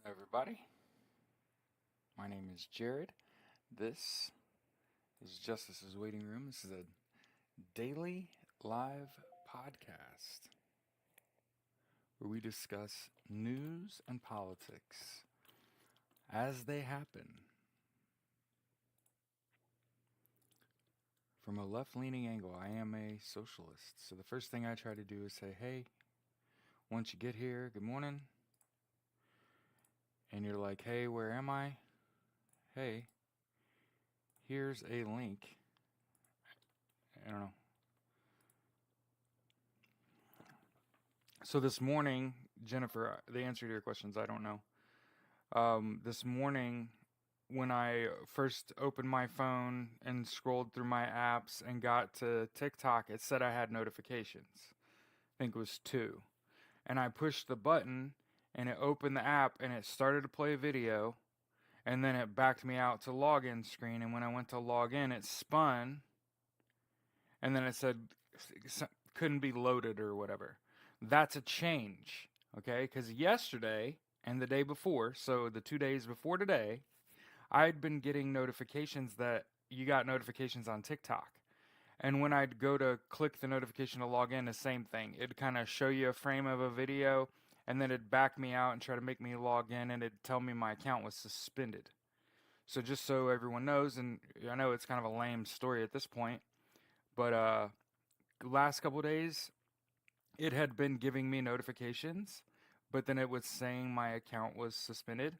everybody. My name is Jared. This is Justice's Waiting Room. This is a daily live podcast where we discuss news and politics as they happen. From a left leaning angle, I am a socialist. So the first thing I try to do is say, hey, once you get here, good morning. And you're like, hey, where am I? Hey, here's a link. I don't know. So this morning, Jennifer, the answer to your questions, I don't know. This morning, when I first opened my phone and scrolled through my apps and got to TikTok, it said I had notifications. I think it was two. And I pushed the button and it opened the app and it started to play a video. And then it backed me out to login screen. And when I went to log in, it spun. And then it said couldn't be loaded or whatever. That's a change, okay? Because yesterday and the day before, so the 2 days before today, I'd been getting notifications that you got notifications on TikTok. And when I'd go to click the notification to log in, the same thing. It'd kind of show you a frame of a video, and then it'd back me out and try to make me log in, and it'd tell me my account was suspended. So just so everyone knows, and I know it's kind of a lame story at this point, but last couple days, it had been giving me notifications, but then it was saying my account was suspended.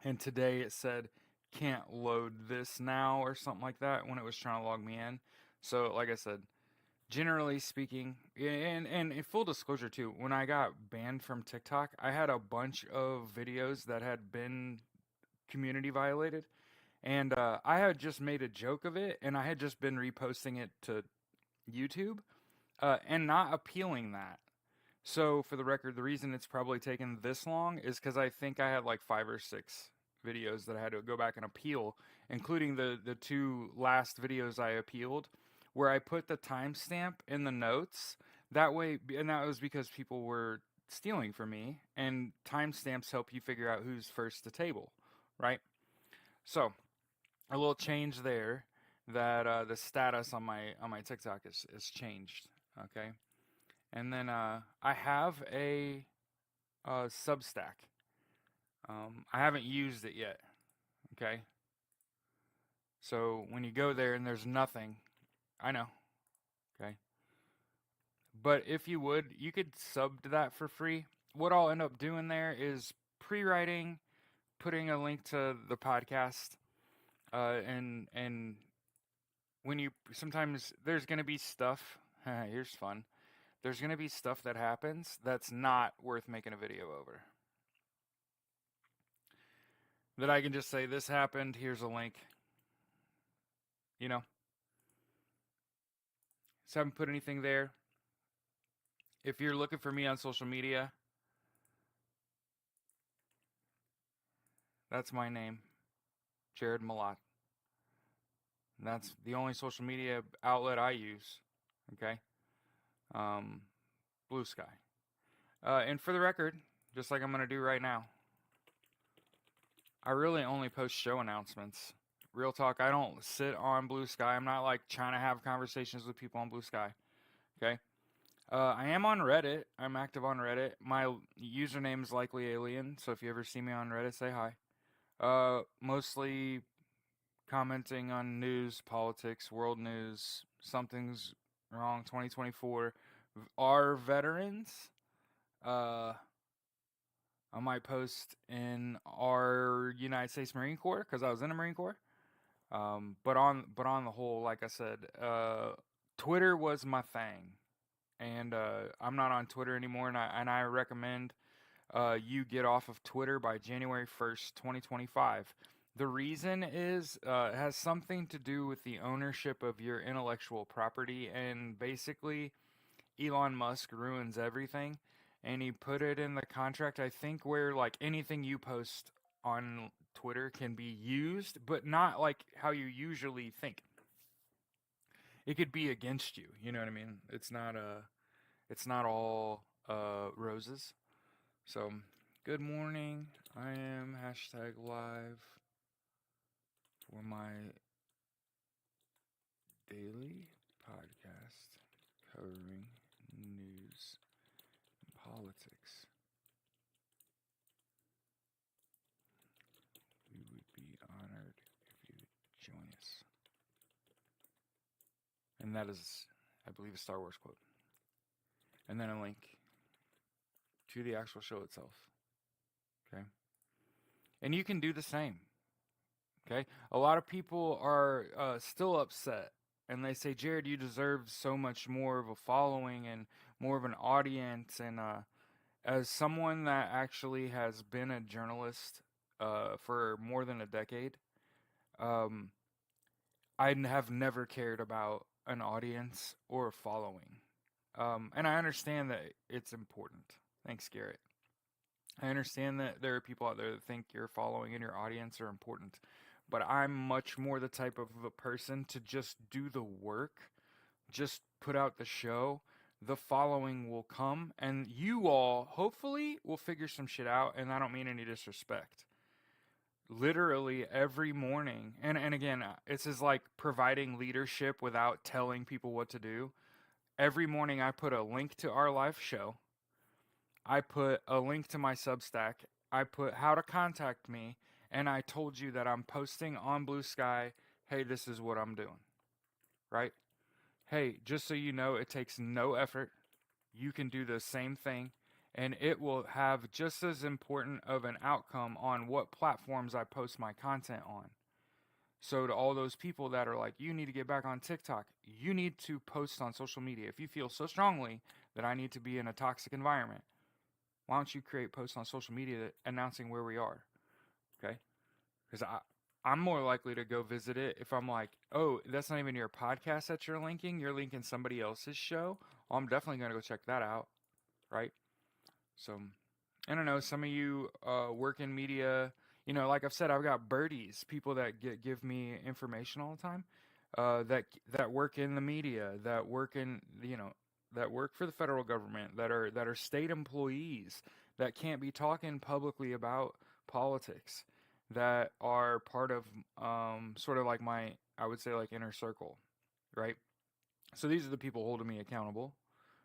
And today it said, can't load this now or something like that when it was trying to log me in. So, like I said, generally speaking, and in full disclosure too, when I got banned from TikTok, I had a bunch of videos that had been community violated. And I had just made a joke of it, and I had just been reposting it to YouTube and not appealing that. So, for the record, the reason it's probably taken this long is because I think I had like 5 or 6 videos that I had to go back and appeal, including the two last videos I appealed, where I put the timestamp in the notes. That way, and that was because people were stealing from me, and timestamps help you figure out who's first to table, right? So, a little change there that the status on my TikTok is changed. Okay, and then I have a Substack. I haven't used it yet. Okay, so when you go there and there's nothing, I know. Okay, but if you would, you could sub to that for free. What I'll end up doing there is pre-writing, putting a link to the podcast, and when you sometimes there's gonna be stuff. Here's fun. There's gonna be stuff that happens that's not worth making a video over. That I can just say this happened. Here's a link. You know, so I haven't put anything there. If you're looking for me on social media, that's my name, Jared Malott. And that's the only social media outlet I use. Okay, um, Blue Sky. And for the record, just like I'm gonna do right now, I really only post show announcements. Real talk, I don't sit on Blue Sky. I'm not like trying to have conversations with people on Blue Sky. Okay. I am on Reddit. I'm active on Reddit. My username is likely alien, so if you ever see me on Reddit, say hi. Mostly commenting on news, politics, world news. Something's wrong. 2024. Our veterans. Uh, I might post in our United States Marine Corps because I was in the Marine Corps. But on the whole, like I said, Twitter was my thing, and I'm not on Twitter anymore. And I recommend you get off of Twitter by January 1st, 2025. The reason is it has something to do with the ownership of your intellectual property, and basically Elon Musk ruins everything, and he put it in the contract, I think, where like anything you post on Twitter can be used, but not like how you usually think. It could be against you. You know what I mean? It's not all roses. So Good morning. I am hashtag live for my daily podcast covering news and politics. We would be honored if you would join us. And that is, I believe, a Star Wars quote. And then a link to the actual show itself. Okay. And you can do the same. Okay. A lot of people are still upset and they say, Jared, you deserve so much more of a following and more of an audience. And as someone that actually has been a journalist for more than a decade, um, have never cared about an audience or a following. And I understand that it's important. Thanks, Garrett. I understand that there are people out there that think your following and your audience are important, but I'm much more the type of a person to just do the work, just put out the show. The following will come, and you all hopefully will figure some shit out. And I don't mean any disrespect. Literally every morning, and again, this is like providing leadership without telling people what to do. Every morning, I put a link to our live show. I put a link to my Substack. I put how to contact me, and I told you that I'm posting on Blue Sky. Hey, this is what I'm doing, right? Hey, just so you know, it takes no effort. You can do the same thing, and it will have just as important of an outcome on what platforms I post my content on. So to all those people that are like, you need to get back on TikTok, you need to post on social media. If you feel so strongly that I need to be in a toxic environment, why don't you create posts on social media announcing where we are? Okay? Because I'm more likely to go visit it if I'm like, oh, that's not even your podcast that you're linking somebody else's show. Well, I'm definitely going to go check that out, right? So, I don't know, some of you work in media, like I've said, I've got birdies, people that give me information all the time, that work in the media, that work in, that work for the federal government, that are state employees, that can't be talking publicly about politics, that are part of sort of like my, I would say, like, inner circle, right? So these are the people holding me accountable,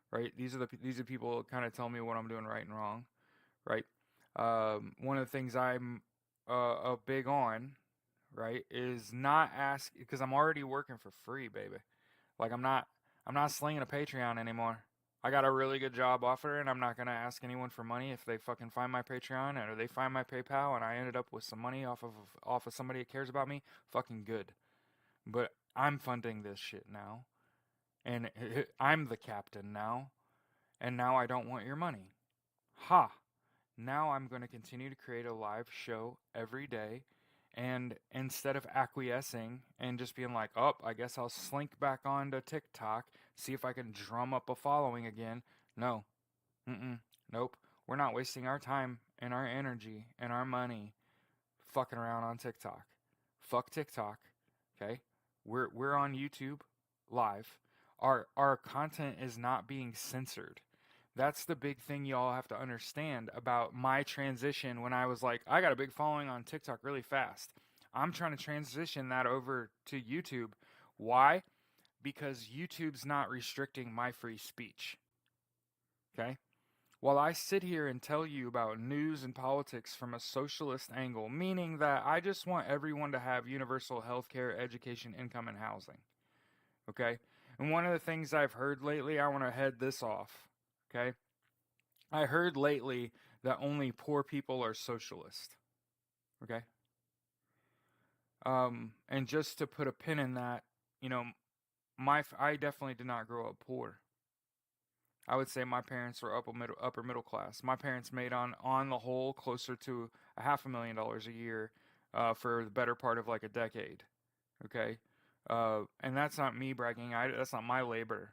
right? These are people kind of telling me what I'm doing right and wrong, right? One of the things I'm a big on, right, is not ask, because I'm already working for free, baby. Like I'm not slinging a Patreon anymore. I got a really good job offer, and I'm not gonna ask anyone for money if they fucking find my Patreon or they find my PayPal, and I ended up with some money off of somebody that cares about me. Fucking good. But I'm funding this shit now, and I'm the captain now, and now I don't want your money. Ha! Now I'm going to continue to create a live show every day. And instead of acquiescing and just being like, oh, I guess I'll slink back onto TikTok, see if I can drum up a following again. No. Nope. We're not wasting our time and our energy and our money fucking around on TikTok. Fuck TikTok. Okay? We're on YouTube live. Our content is not being censored. That's the big thing y'all have to understand about my transition when I was like, I got a big following on TikTok really fast. I'm trying to transition that over to YouTube. Why? Because YouTube's not restricting my free speech. Okay? While I sit here and tell you about news and politics from a socialist angle, meaning that I just want everyone to have universal health care, education, income, and housing. Okay? And one of the things I've heard lately, I want to head this off. Okay? I heard lately that only poor people are socialist. Okay? And just to put a pin in that, you know, I definitely did not grow up poor. I would say my parents were upper middle class. My parents made on the whole closer to $500,000 a year for the better part of like a decade. Okay, and that's not me bragging. That's not my labor.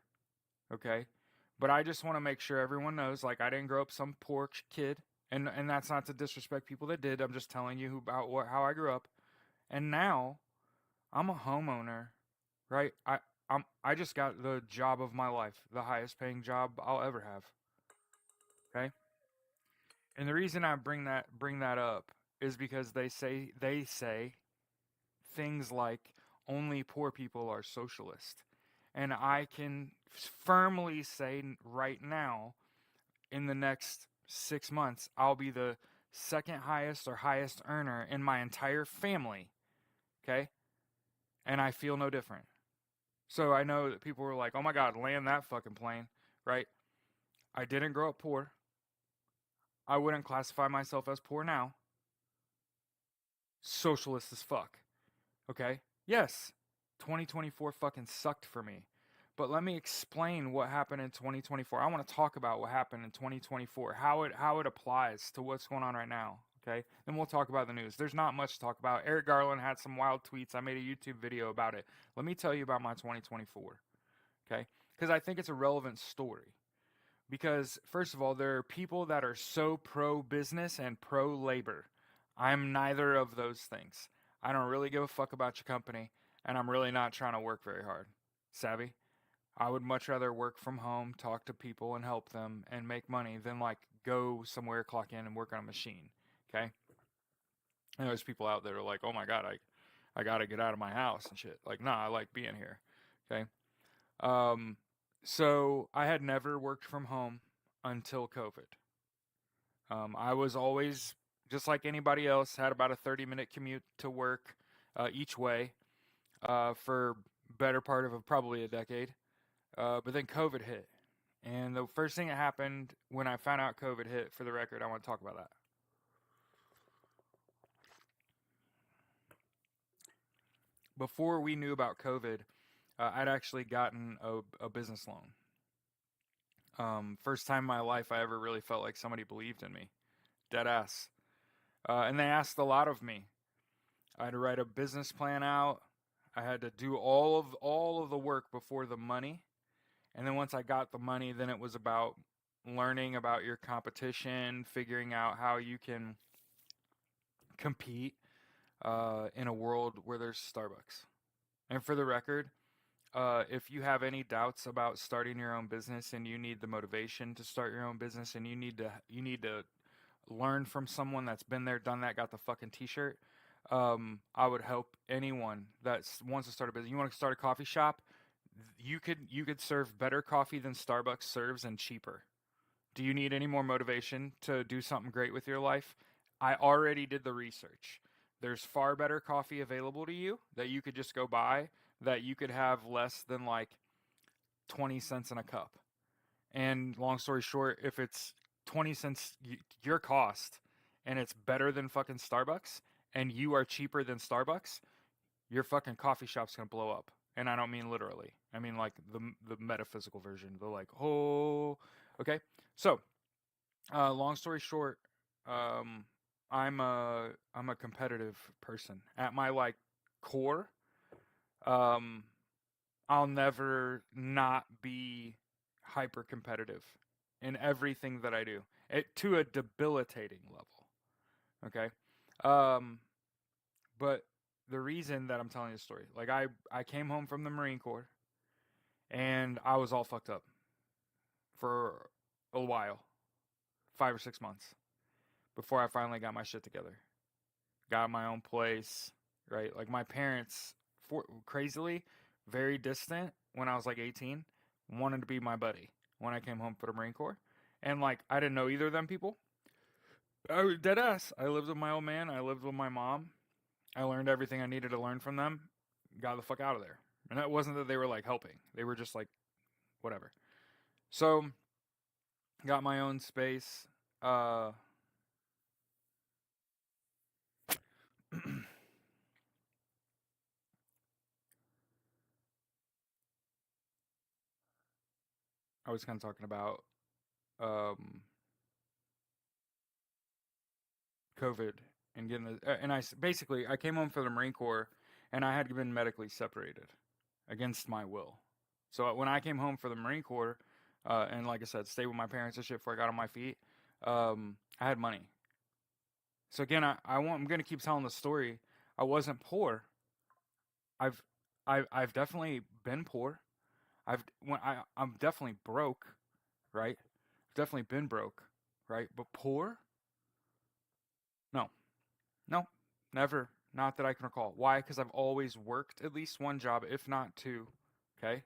Okay, but I just want to make sure everyone knows, like, I didn't grow up some poor kid, and that's not to disrespect people that did. I'm just telling you about how I grew up, and now I'm a homeowner, right? I just got the job of my life, the highest paying job I'll ever have. Okay, And the reason I bring that up is because they say things like only poor people are socialist. And I can firmly say right now, in the next 6 months, I'll be the second highest or highest earner in my entire family. Okay? And I feel no different. So I know that people were like, oh my God, land that fucking plane, right? I didn't grow up poor. I wouldn't classify myself as poor now. Socialist as fuck. Okay? Yes, 2024 fucking sucked for me. But let me explain what happened in 2024. I want to talk about what happened in 2024, how it applies to what's going on right now. Okay? Then we'll talk about the news. There's not much to talk about. Eric Garland had some wild tweets. I made a YouTube video about it. Let me tell you about my 2024. Okay? Because I think it's a relevant story. Because, first of all, there are people that are so pro business and pro labor. I'm neither of those things. I don't really give a fuck about your company, and I'm really not trying to work very hard. Savvy? I would much rather work from home, talk to people, and help them and make money than like go somewhere, clock in, and work on a machine. Okay? And there's people out there who are like, oh my God, I got to get out of my house and shit. Like, nah, I like being here. Okay? Um, so I had never worked from home until COVID. I was always, just like anybody else, had about a 30-minute commute to work each way for better part of probably a decade. But then COVID hit. And the first thing that happened when I found out COVID hit, for the record, I want to talk about that. Before we knew about COVID, I'd actually gotten a business loan. First time in my life I ever really felt like somebody believed in me. Dead ass. And they asked a lot of me. I had to write a business plan out. I had to do all of the work before the money. And then once I got the money, then it was about learning about your competition, figuring out how you can compete in a world where there's Starbucks. And for the record, if you have any doubts about starting your own business and you need the motivation to start your own business and you need to learn from someone that's been there, done that, got the fucking t-shirt, I would help anyone that wants to start a business. You want to start a coffee shop? You could serve better coffee than Starbucks serves and cheaper. Do you need any more motivation to do something great with your life? I already did the research. There's far better coffee available to you that you could just go buy that you could have less than like 20 cents in a cup. And long story short, if it's 20 cents your cost and it's better than fucking Starbucks and you are cheaper than Starbucks, your fucking coffee shop's going to blow up. And I don't mean literally. I mean like the metaphysical version. The like, oh, okay. So, long story short, um, I'm a competitive person at my like core. Um, I'll never not be hyper competitive in everything that I do, to a debilitating level. Okay, um, but the reason that I'm telling you the story, like I came home from the Marine Corps and I was all fucked up for a while, 5 or 6 months, before I finally got my shit together. Got my own place, right? Like my parents, crazily, very distant when I was like 18, wanted to be my buddy when I came home for the Marine Corps. And like I didn't know either of them people. I was dead ass. I lived with my old man. I lived with my mom. I learned everything I needed to learn from them. Got the fuck out of there. And that wasn't that they were like helping. They were just like whatever. So got my own space. Uh, I was kind of talking about um, COVID and getting and basically I came home from the Marine Corps and I had been medically separated against my will. So when I came home for the Marine Corps, and like I said, stayed with my parents and shit before I got on my feet, I had money. So again, I'm gonna keep telling the story. I wasn't poor. I've I've definitely been poor. I'm definitely broke, right? I've definitely been broke, right? But poor? No, never. Not that I can recall. Why? Because I've always worked at least one job, if not two. Okay.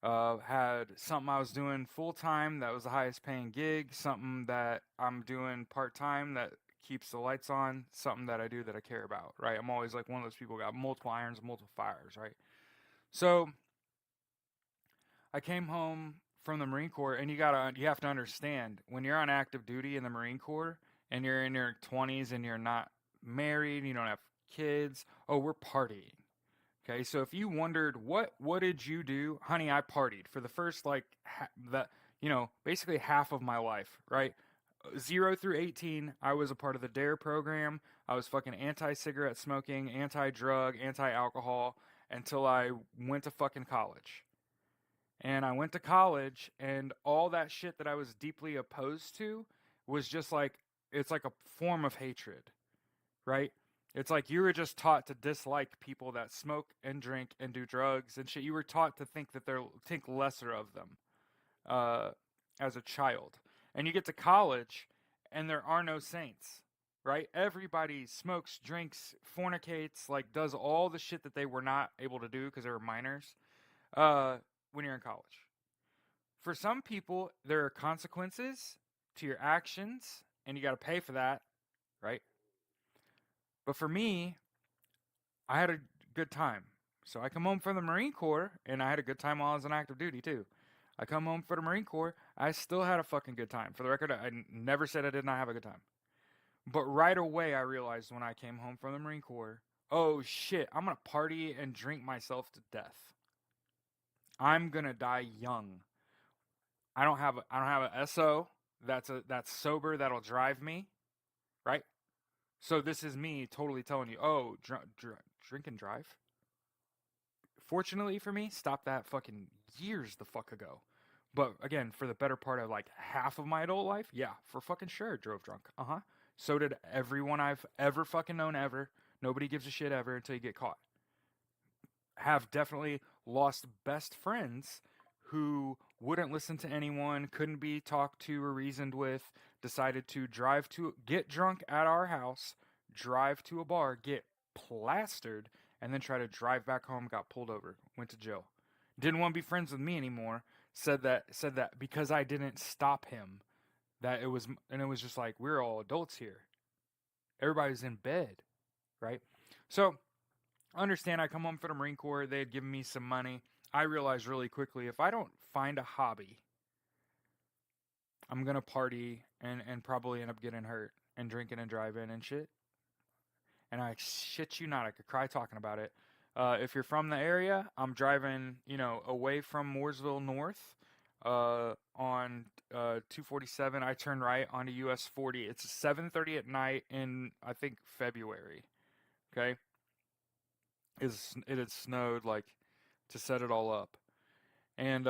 Had something I was doing full time that was the highest paying gig, something that I'm doing part time that keeps the lights on, something that I do that I care about, right? I'm always like one of those people who got multiple irons, multiple fires, right? So I came home from the Marine Corps, and you have to understand when you're on active duty in the Marine Corps and you're in your 20s and you're not married, you don't have kids. Oh, we're partying. Okay, so if you wondered what did you do, honey, I partied for the first like basically half of my life, right? 0 through 18, I was a part of the DARE program. I was fucking anti-cigarette smoking, anti-drug, anti-alcohol until I went to fucking college. And I went to college, and all that shit that I was deeply opposed to was just like, it's like a form of hatred, right? It's like you were just taught to dislike people that smoke and drink and do drugs and shit. You were taught to think lesser of them uh, as a child. And you get to college, and there are no saints, right? Everybody smokes, drinks, fornicates, like does all the shit that they were not able to do because they were minors uh, when you're in college. For some people, there are consequences to your actions, and you got to pay for that, right? But for me, I had a good time. So I come home from the Marine Corps, and I had a good time while I was on active duty too. I come home for the Marine Corps, I still had a fucking good time. For the record, I never said I did not have a good time. But right away, I realized when I came home from the Marine Corps, oh shit, I'm gonna party and drink myself to death. I'm gonna die young. I don't have a SO that's sober that'll drive me, right? So this is me totally telling you, oh, drink and drive. Fortunately for me, stopped that fucking years the fuck ago. But again, for the better part of like half of my adult life, yeah, for fucking sure, drove drunk. Uh huh. So did everyone I've ever fucking known ever. Nobody gives a shit ever until you get caught. Have definitely lost best friends who wouldn't listen to anyone, couldn't be talked to or reasoned with, decided to get drunk at our house, drive to a bar, get plastered, and then try to drive back home, got pulled over, went to jail. Didn't want to be friends with me anymore. Said that because I didn't stop him, that it was just like we're all adults here. Everybody's in bed, right? So understand I come home from the Marine Corps, they had given me some money. I realized really quickly if I don't find a hobby, I'm gonna party and probably end up getting hurt and drinking and driving and shit. And I shit you not, I could cry talking about it. If you're from the area, I'm driving, away from Mooresville North on 247. I turn right onto US 40. It's 7:30 at night in I think February. Okay, it had snowed like to set it all up. And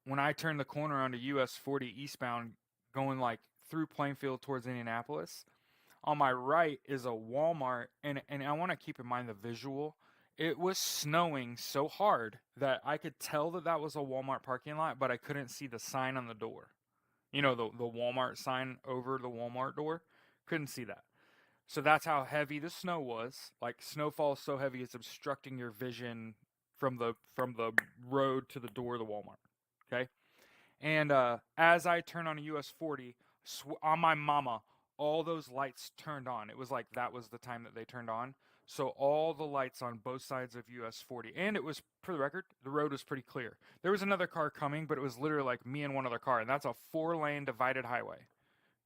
when I turned the corner onto US 40 eastbound, going like through Plainfield towards Indianapolis, on my right is a Walmart, and I want to keep in mind the visual. It was snowing so hard that I could tell that that was a Walmart parking lot, but I couldn't see the sign on the door. The Walmart sign over the Walmart door. Couldn't see that. So that's how heavy the snow was. Like snowfall is so heavy it's obstructing your vision from the road to the door of the Walmart. Okay, and as I turn on a US 40, on my mama, all those lights turned on. It was like that was the time that they turned on. So all the lights on both sides of US 40, and it was, for the record, the road was pretty clear. There was another car coming, but it was literally like me and one other car, and that's a 4-lane divided highway.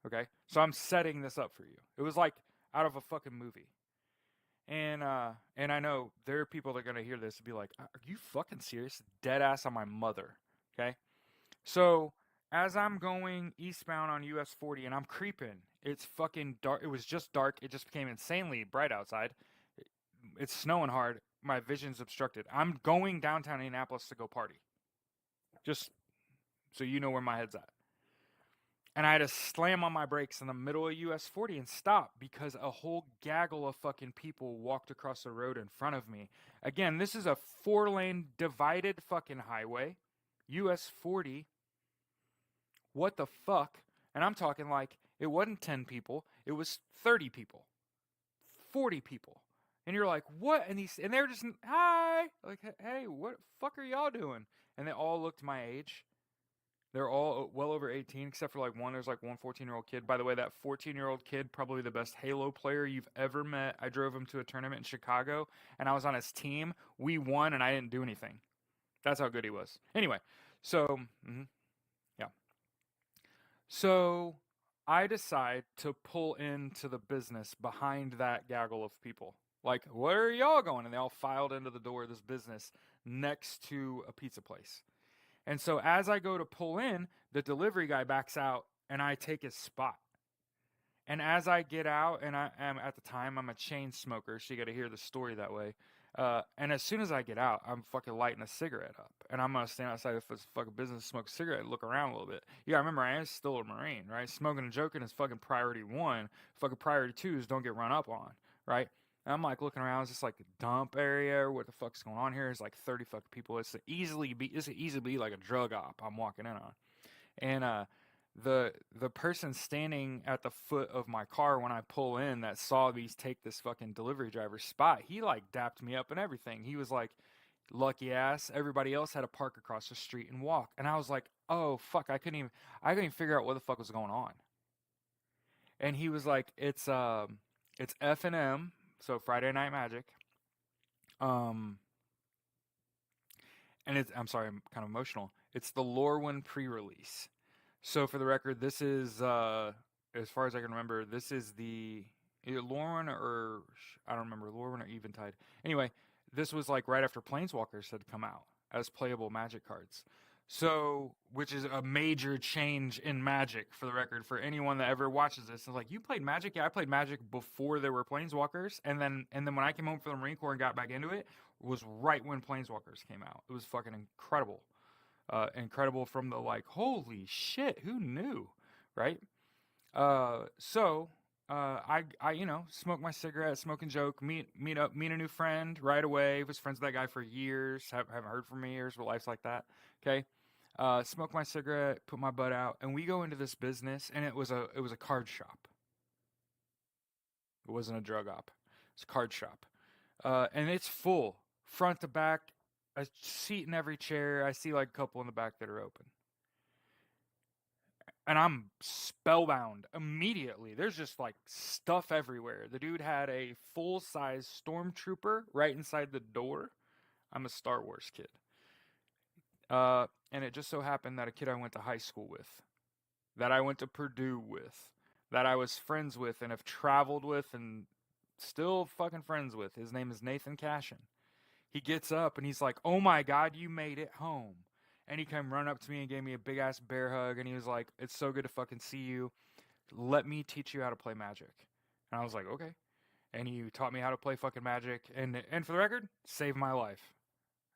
Okay, so I'm setting this up for you. It was like out of a fucking movie. And I know there are people that are gonna hear this and be like, "Are you fucking serious?" Dead ass on my mother. Okay, so as I'm going eastbound on US 40 and I'm creeping, it's fucking dark. It was just dark. It just became insanely bright outside. It's snowing hard. My vision's obstructed. I'm going downtown Indianapolis to go party. Just so you know where my head's at. And I had to slam on my brakes in the middle of US 40 and stop because a whole gaggle of fucking people walked across the road in front of me. Again, this is a 4-lane divided fucking highway. US 40. What the fuck? And I'm talking like it wasn't 10 people, it was 30 people. 40 people. And you're like, what? And they're just, hi. Like, hey, what the fuck are y'all doing? And they all looked my age. They're all well over 18, except for like one. There's like one 14-year-old kid. By the way, that 14-year-old kid, probably the best Halo player you've ever met. I drove him to a tournament in Chicago, and I was on his team. We won, and I didn't do anything. That's how good he was. Anyway, so, yeah. So I decide to pull into the business behind that gaggle of people. Like, where are y'all going? And they all filed into the door of this business next to a pizza place. And so as I go to pull in, the delivery guy backs out and I take his spot. And as I get out, and I am at the time, I'm a chain smoker, so you got to hear the story that way. And as soon as I get out, I'm fucking lighting a cigarette up. And I'm going to stand outside of this fucking business, smoke a cigarette, look around a little bit. Yeah, remember, I am still a Marine, right? Smoking and joking is fucking priority one. Fucking priority two is don't get run up on, right? And I'm like looking around, it's just like a dump area. What the fuck's going on here? There's like 30 fucking people. It's easily be like a drug op I'm walking in on. And the person standing at the foot of my car when I pull in that saw these take this fucking delivery driver's spot, he like dapped me up and everything. He was like, lucky ass. Everybody else had to park across the street and walk. And I was like, oh fuck, I couldn't even figure out what the fuck was going on. And he was like, it's F&M, so Friday Night Magic. Um and I'm sorry, I'm kind of emotional. It's the Lorwyn pre-release. So for the record, this is as far as I can remember, this is the either Lorwyn or I don't remember Lorwyn or Eventide. Anyway, this was like right after Planeswalkers had come out as playable Magic cards. So, which is a major change in Magic for the record for anyone that ever watches this. It's like, you played Magic? Yeah, I played Magic before there were Planeswalkers, and then when I came home from the Marine Corps and got back into it, was right when Planeswalkers came out. It was fucking incredible. Incredible from the like, holy shit, who knew, right? I smoke my cigarette, smoke and joke, meet a new friend right away. Was friends with that guy for years, haven't heard from him in years, but life's like that. Okay, smoke my cigarette, put my butt out, and we go into this business, and it was a card shop. It wasn't a drug op. It's a card shop, and it's full front to back, a seat in every chair. I see like a couple in the back that are open. And I'm spellbound immediately. There's just like stuff everywhere. The dude had a full size stormtrooper right inside the door. I'm a Star Wars kid. And it just so happened that a kid I went to high school with, that I went to Purdue with, that I was friends with and have traveled with and still fucking friends with. His name is Nathan Cashin. He gets up and he's like, "Oh my God, you made it home." And he came run up to me and gave me a big ass bear hug. And he was like, "It's so good to fucking see you. Let me teach you how to play Magic." And I was like, "Okay." And he taught me how to play fucking Magic. And for the record, saved my life.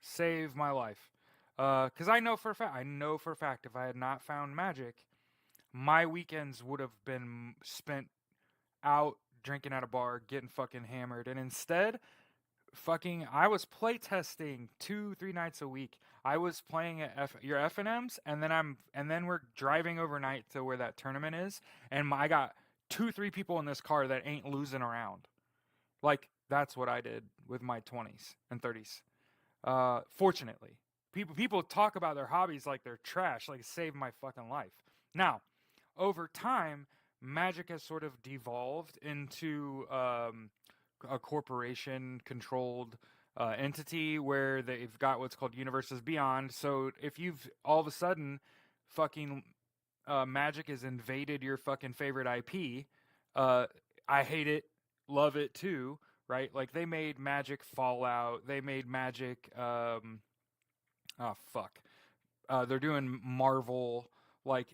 Saved my life. Because I know for a fact, if I had not found Magic, my weekends would have been spent out drinking at a bar, getting fucking hammered. And instead, I was playtesting 2-3 nights a week. I was playing at your F&Ms, and then we're driving overnight to where that tournament is, and I got 2-3 people in this car that ain't losing around. Like, that's what I did with my 20s and 30s. Fortunately, people talk about their hobbies like they're trash, like it saved my fucking life. Now, over time, Magic has sort of devolved into a corporation controlled entity where they've got what's called Universes Beyond. So if you've all of a sudden fucking Magic has invaded your fucking favorite IP, I hate it, love it too, right? Like they made Magic Fallout, they made Magic oh fuck. They're doing Marvel, like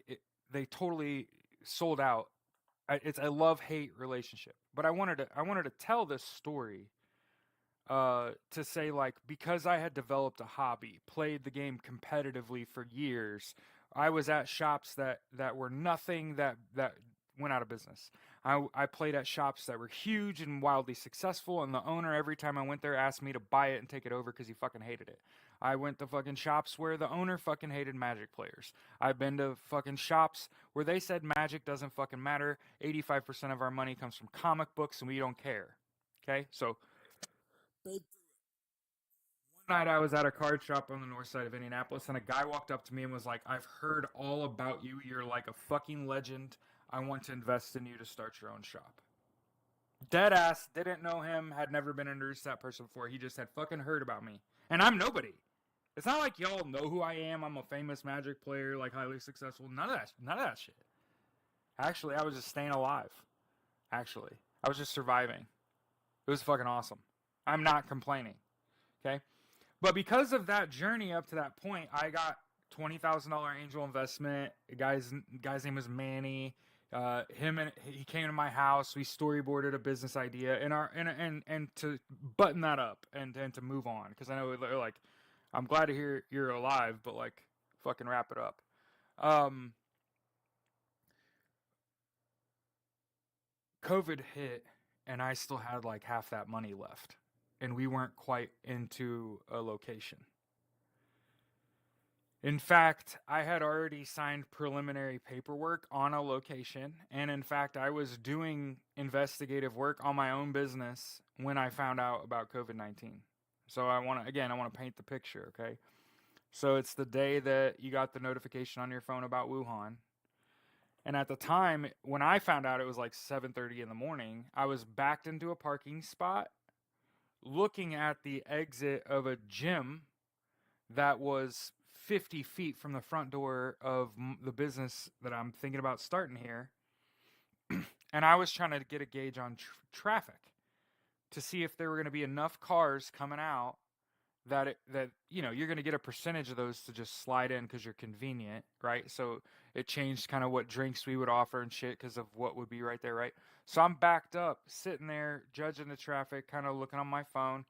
they totally sold out. It's a love-hate relationship. But I wanted to tell this story to say, like, because I had developed a hobby, played the game competitively for years, I was at shops that were nothing, that went out of business. I played at shops that were huge and wildly successful, and the owner, every time I went there, asked me to buy it and take it over because he fucking hated it. I went to fucking shops where the owner fucking hated Magic players. I've been to fucking shops where they said Magic doesn't fucking matter. 85% of our money comes from comic books and we don't care. Okay, so one night I was at a card shop on the north side of Indianapolis, and a guy walked up to me and was like, "I've heard all about you. You're like a fucking legend. I want to invest in you to start your own shop." Dead ass, didn't know him, had never been introduced to that person before. He just had fucking heard about me. And I'm nobody. It's not like y'all know who I am. I'm a famous Magic player, like highly successful. None of that shit. Actually, I was just staying alive. Actually, I was just surviving. It was fucking awesome. I'm not complaining. Okay? But because of that journey up to that point, I got $20,000 angel investment. Guy's name was Manny. He came to my house. We storyboarded a business idea, and to button that up and to move on, because I know they're like, I'm glad to hear you're alive, but like, fucking wrap it up. COVID hit, and I still had like half that money left, and we weren't quite into a location. In fact, I had already signed preliminary paperwork on a location, and in fact, I was doing investigative work on my own business when I found out about COVID-19. So I want to paint the picture, okay? So it's the day that you got the notification on your phone about Wuhan. And at the time when I found out, it was like 7:30 in the morning. I was backed into a parking spot looking at the exit of a gym that was 50 feet from the front door of the business that I'm thinking about starting here. And I was trying to get a gauge on traffic to see if there were going to be enough cars coming out that you're going to get a percentage of those to just slide in because you're convenient, right? So it changed kind of what drinks we would offer and shit because of what would be right there, right? So I'm backed up, sitting there, judging the traffic, kind of looking on my phone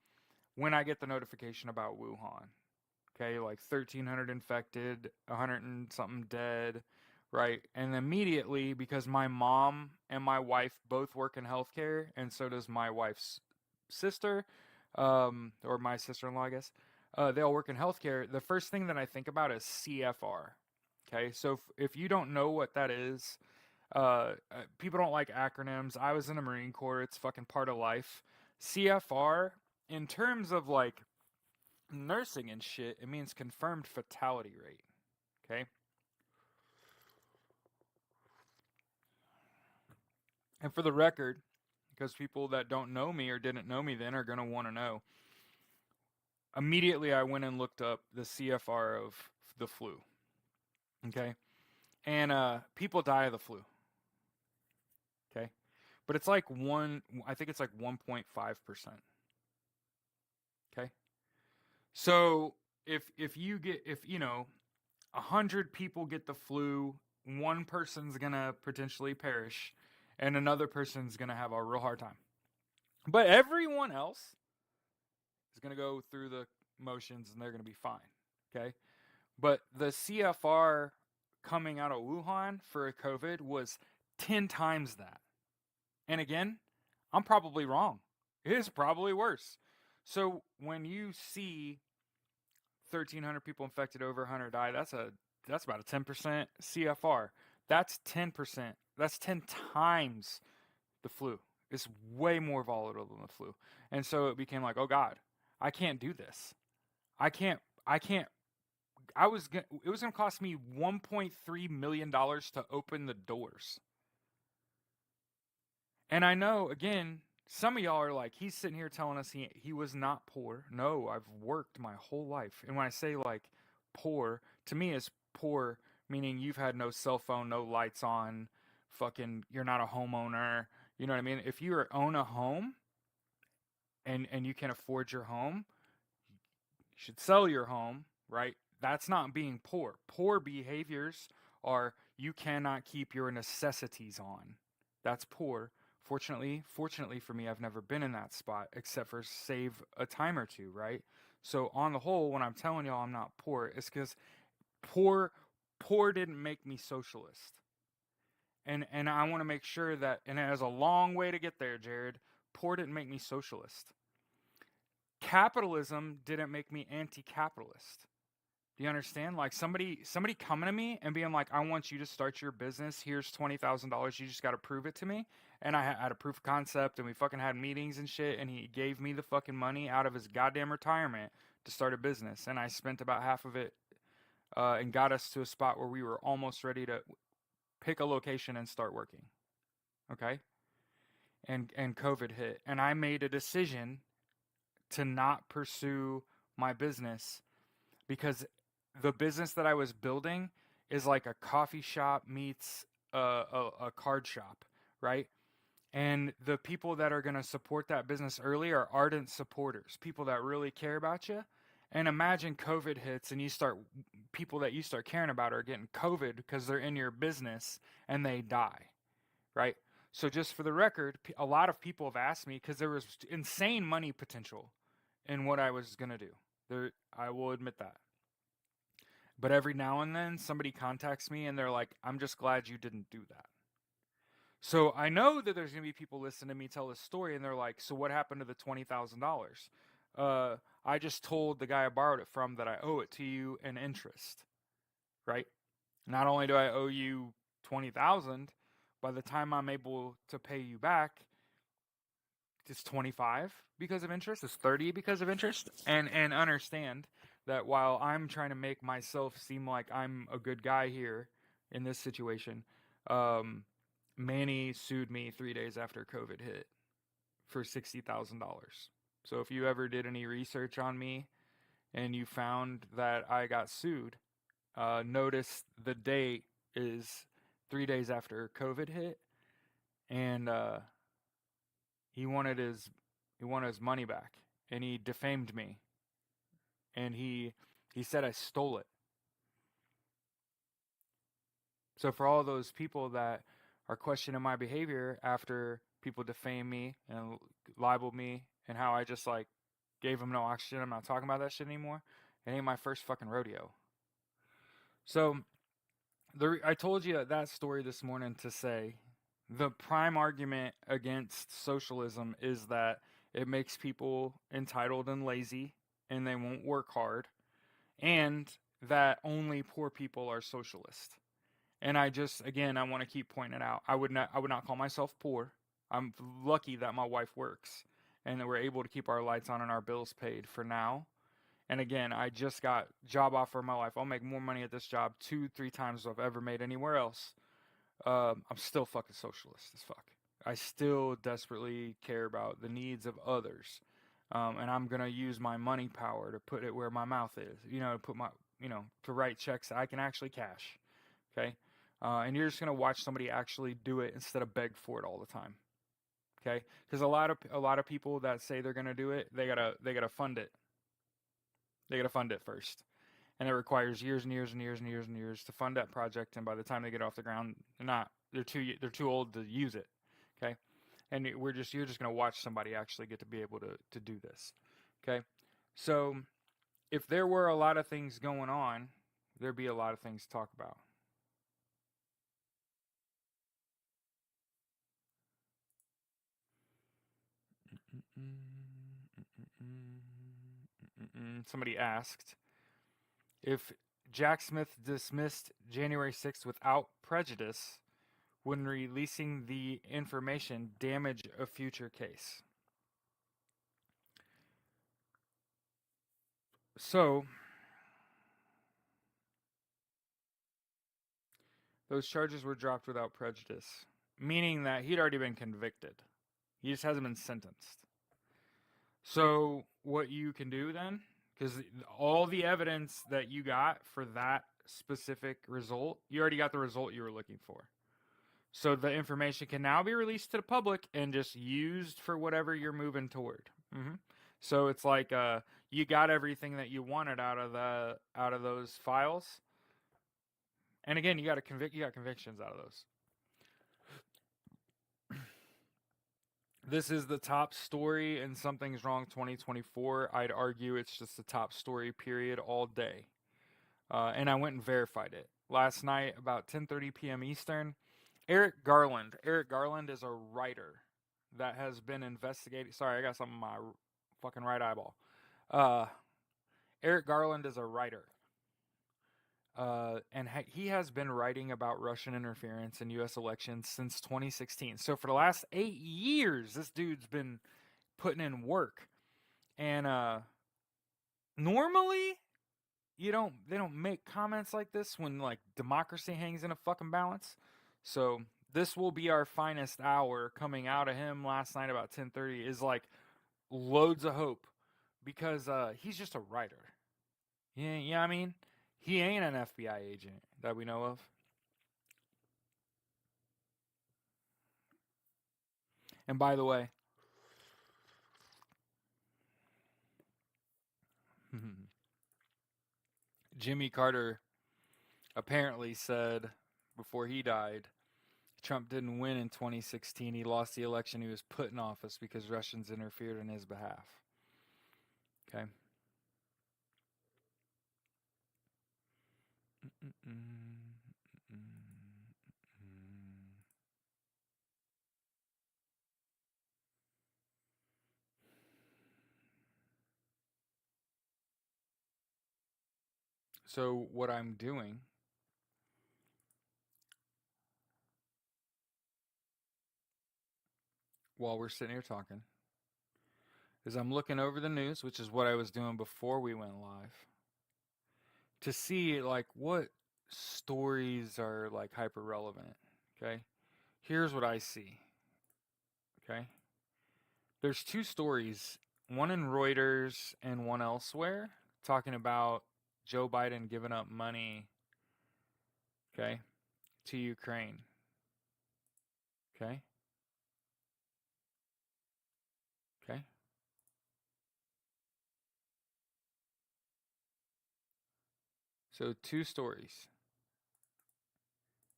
when I get the notification about Wuhan. Okay, like 1,300 infected, 100 and something dead, right? And immediately, because my mom and my wife both work in healthcare, and so does my wife's sister, or my sister-in-law, I guess. They all work in healthcare. The first thing that I think about is CFR. Okay, so if you don't know what that is, people don't like acronyms. I was in the Marine Corps. It's fucking part of life. CFR, in terms of like nursing and shit, it means confirmed fatality rate. Okay? And for the record, because people that don't know me or didn't know me then are going to want to know, immediately I went and looked up the CFR of the flu. Okay? And people die of the flu. Okay? But it's like I think it's like 1.5%. Okay? So if you know 100 people get the flu, one person's gonna potentially perish, and another person's gonna have a real hard time. But everyone else is gonna go through the motions and they're gonna be fine. Okay, but the CFR coming out of Wuhan for a COVID was 10 times that. And again, I'm probably wrong. It is probably worse. So when you see 1,300 people infected, over 100 die, that's about a 10% CFR. That's 10%. That's 10 times the flu. It's way more volatile than the flu. And so it became like, oh God, I can't do this. I can't. It was going to cost me $1.3 million to open the doors. And I know, again, some of y'all are like, he's sitting here telling us he was not poor. No, I've worked my whole life. And when I say like poor, to me it's poor meaning you've had no cell phone, no lights on, fucking you're not a homeowner. You know what I mean? If you own a home and you can afford your home, you should sell your home, right? That's not being poor. Poor behaviors are you cannot keep your necessities on. That's poor. Fortunately for me, I've never been in that spot except for save a time or two, right? So on the whole, when I'm telling y'all I'm not poor, it's because poor didn't make me socialist. And I want to make sure that, and it has a long way to get there, Jared. Poor didn't make me socialist. Capitalism didn't make me anti-capitalist. Do you understand? Like somebody coming to me and being like, "I want you to start your business. Here's $20,000. You just got to prove it to me." And I had a proof of concept, and we fucking had meetings and shit. And he gave me the fucking money out of his goddamn retirement to start a business. And I spent about half of it, and got us to a spot where we were almost ready to pick a location and start working. Okay, and COVID hit, and I made a decision to not pursue my business because the business that I was building is like a coffee shop meets a card shop, right? And the people that are going to support that business early are ardent supporters, people that really care about you. And imagine COVID hits and people that you start caring about are getting COVID because they're in your business and they die, right? So just for the record, a lot of people have asked me because there was insane money potential in what I was going to do. I will admit that. But every now and then somebody contacts me and they're like, "I'm just glad you didn't do that." So I know that there's going to be people listening to me tell this story and they're like, "So what happened to the $20,000? I just told the guy I borrowed it from that I owe it to you in interest, right? Not only do I owe you 20,000, by the time I'm able to pay you back, it's 25 because of interest, it's 30 because of interest, and understand that while I'm trying to make myself seem like I'm a good guy here in this situation, um, Manny sued me 3 days after COVID hit for $60,000. So if you ever did any research on me and you found that I got sued, notice the date is 3 days after COVID hit, and he wanted his he wanted his money back, and he defamed me, and he said I stole it. So for all those people that are questioning my behavior after people defame me and libel me and how I just like gave them no oxygen, I'm not talking about that shit anymore. It ain't my first fucking rodeo. So I told you that story this morning to say the prime argument against socialism is that it makes people entitled and lazy and they won't work hard, and that only poor people are socialist. And I just, again, I want to keep pointing it out. I would not call myself poor. I'm lucky that my wife works and that we're able to keep our lights on and our bills paid for now. And again, I just got job offer in my life. I'll make more money at this job 2-3 times I've ever made anywhere else. I'm still fucking socialist as fuck. I still desperately care about the needs of others. And I'm gonna use my money power to put it where my mouth is. To write checks that I can actually cash. Okay, and you're just gonna watch somebody actually do it instead of beg for it all the time. Okay, because a lot of people that say they're gonna do it, they gotta fund it. They gotta fund it first, and it requires years and years and years and years and years to fund that project. And by the time they get off the ground, they're too old to use it. Okay, and you're just gonna watch somebody actually get to be able to do this. Okay, so if there were a lot of things going on, there'd be a lot of things to talk about. Somebody asked if Jack Smith dismissed January 6th without prejudice, when releasing the information damage a future case. So, those charges were dropped without prejudice, meaning that he'd already been convicted. He just hasn't been sentenced. So, what you can do then, because all the evidence that you got for that specific result, you already got the result you were looking for. So the information can now be released to the public and just used for whatever you're moving toward. So it's like you got everything that you wanted out of those files, and again, you got convictions out of those. This is the top story in Something's Wrong 2024. I'd argue it's just the top story period all day. And I went and verified it last night about 10:30 p.m. Eastern. Eric Garland. Eric Garland is a writer that has been investigating. Sorry, I got something in my fucking right eyeball. Uh, Eric Garland is a writer he has been writing about Russian interference in U.S. elections since 2016. So for the last 8 years, this dude's been putting in work. And normally, they don't make comments like this when like democracy hangs in a fucking balance. So this will be our finest hour coming out of him last night about 10:30 is like loads of hope because he's just a writer. Yeah, I mean, he ain't an FBI agent that we know of. And by the way, Jimmy Carter apparently said before he died, Trump didn't win in 2016. He lost the election. He was put in office because Russians interfered in his behalf. Okay. So what I'm doing while we're sitting here talking is I'm looking over the news, which is what I was doing before we went live, to see like what stories are like hyper relevant. Okay. Here's what I see. Okay. There's two stories, one in Reuters and one elsewhere, talking about Joe Biden giving up money, okay, to Ukraine. Okay. Okay. So two stories.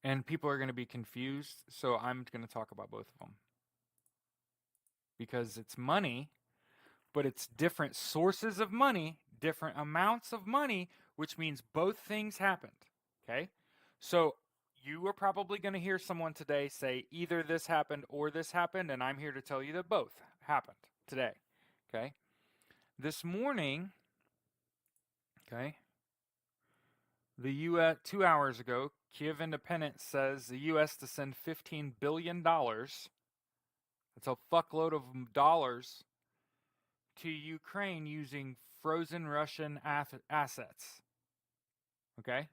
And people are going to be confused, so I'm going to talk about both of them. Because it's money, but it's different sources of money, different amounts of money, which means both things happened. Okay? So you are probably going to hear someone today say either this happened or this happened, and I'm here to tell you that both happened today. Okay? This morning, okay, the U.S. 2 hours ago, Kiev Independent says the U.S. to send $15 billion. That's a fuckload of dollars to Ukraine using frozen Russian assets. Okay?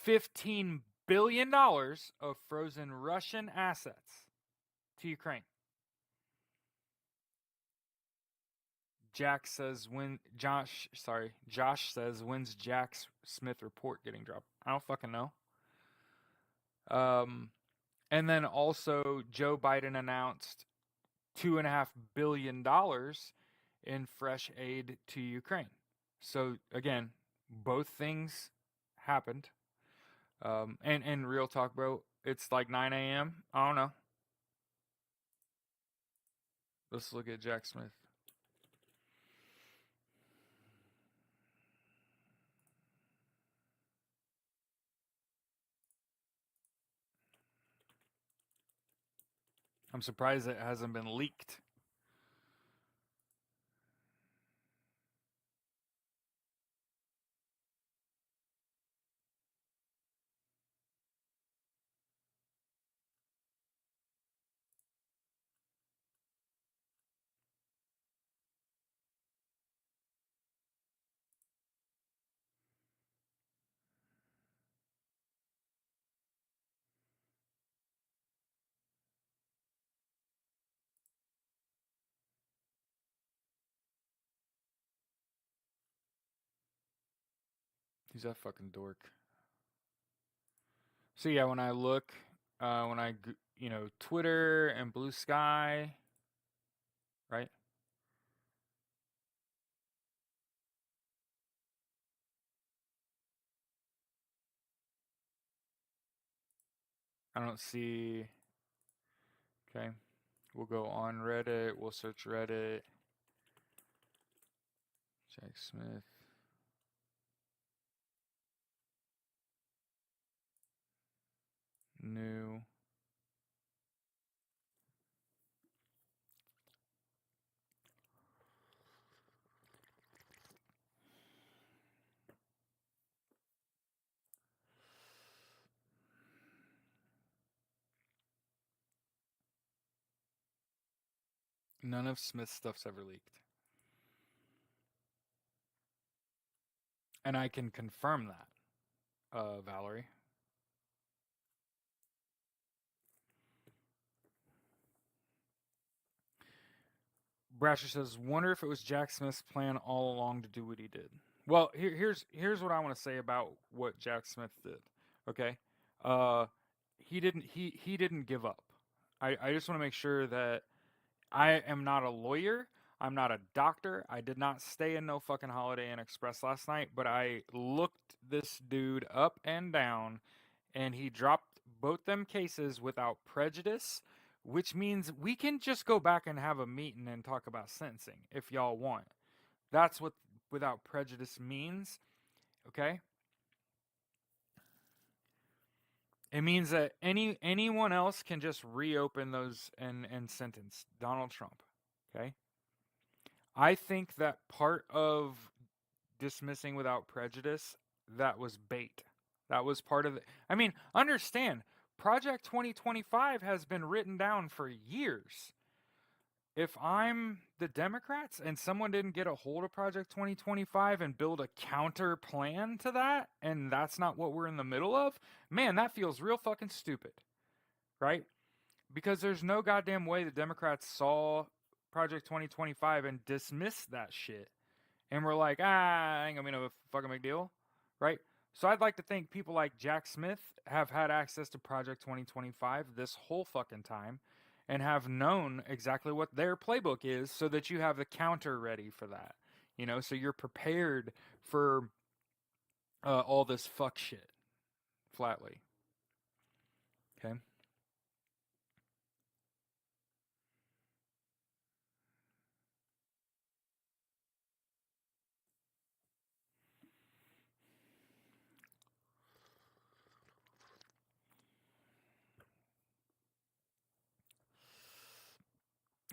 $15 billion of frozen Russian assets to Ukraine. Josh says, when's Jack Smith report getting dropped? I don't fucking know. And then also Joe Biden announced $2.5 billion in fresh aid to Ukraine. So again, both things happened. And real talk, bro, it's like 9 a.m. I don't know. Let's look at Jack Smith. I'm surprised it hasn't been leaked. Who's that fucking dork? So yeah, when I look, Twitter and Blue Sky, right? I don't see. Okay, we'll go on Reddit. We'll search Reddit. Jack Smith. New. None of Smith's stuff's ever leaked. And I can confirm that, Valerie. Brasher says, "Wonder if it was Jack Smith's plan all along to do what he did." Well, here's what I want to say about what Jack Smith did. Okay, uh, he didn't give up. I just want to make sure that I am not a lawyer. I'm not a doctor. I did not stay in no fucking Holiday Inn Express last night, but I looked this dude up and down, and he dropped both them cases without prejudice, which means we can just go back and have a meeting and talk about sentencing if y'all want. That's what without prejudice means, okay? It means that anyone else can just reopen those and sentence Donald Trump, okay? I think that part of dismissing without prejudice, that was bait. That was part of it. I mean, understand, Project 2025 has been written down for years. If I'm the Democrats and someone didn't get a hold of Project 2025 and build a counter plan to that, and that's not what we're in the middle of, man, that feels real fucking stupid, right? Because there's no goddamn way the Democrats saw Project 2025 and dismissed that shit and we're like, ain't gonna be no fucking big deal, right? So I'd like to think people like Jack Smith have had access to Project 2025 this whole fucking time and have known exactly what their playbook is so that you have the counter ready for that. You know, so you're prepared for all this fuck shit, flatly. Okay.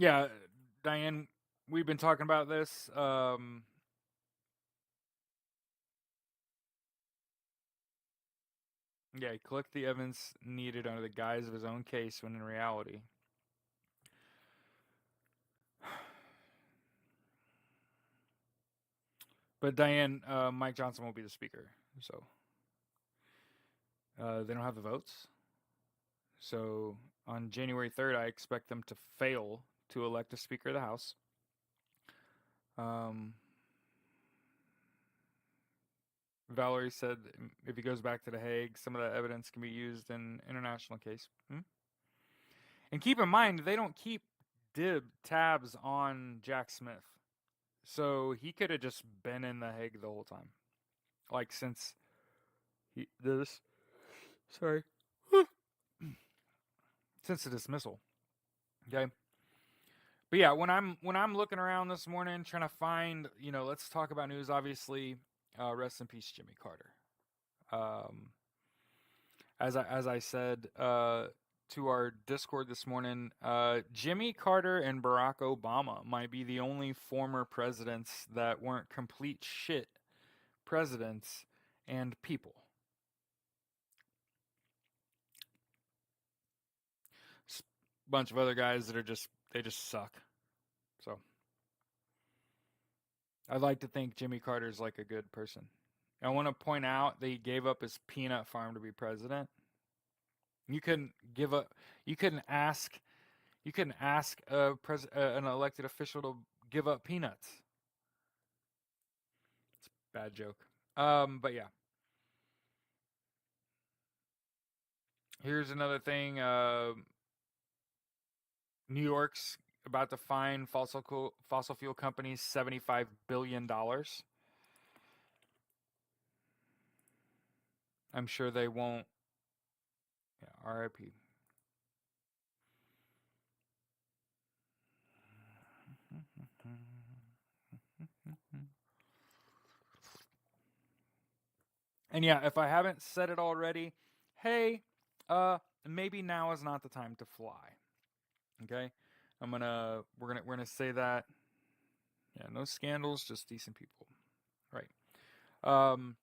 Yeah, Diane, we've been talking about this. Yeah, he collected the evidence needed under the guise of his own case when in reality, but Diane, Mike Johnson won't be the speaker, so they don't have the votes. So on January 3rd, I expect them to fail to elect a Speaker of the House. Um, Valerie said if he goes back to The Hague, some of that evidence can be used in international case. And keep in mind, they don't keep tabs on Jack Smith, so he could have just been in The Hague the whole time, like since he this. Sorry, since the dismissal. Okay. But yeah, when I'm looking around this morning trying to find, let's talk about news. Obviously, rest in peace, Jimmy Carter. Um, as I said to our Discord this morning, Jimmy Carter and Barack Obama might be the only former presidents that weren't complete shit presidents and people. Bunch of other guys that are they just suck. So I'd like to think Jimmy Carter's like a good person. I want to point out that he gave up his peanut farm to be president. You couldn't give up. You couldn't ask. You couldn't ask an elected official to give up peanuts. It's a bad joke. But yeah. Here's another thing. New York's about to fine fossil fuel companies $75 billion. I'm sure they won't. Yeah, R.I.P. And yeah, if I haven't said it already, hey, maybe now is not the time to fly. Okay, we're gonna say that. Yeah, no scandals, just decent people. Right. Um,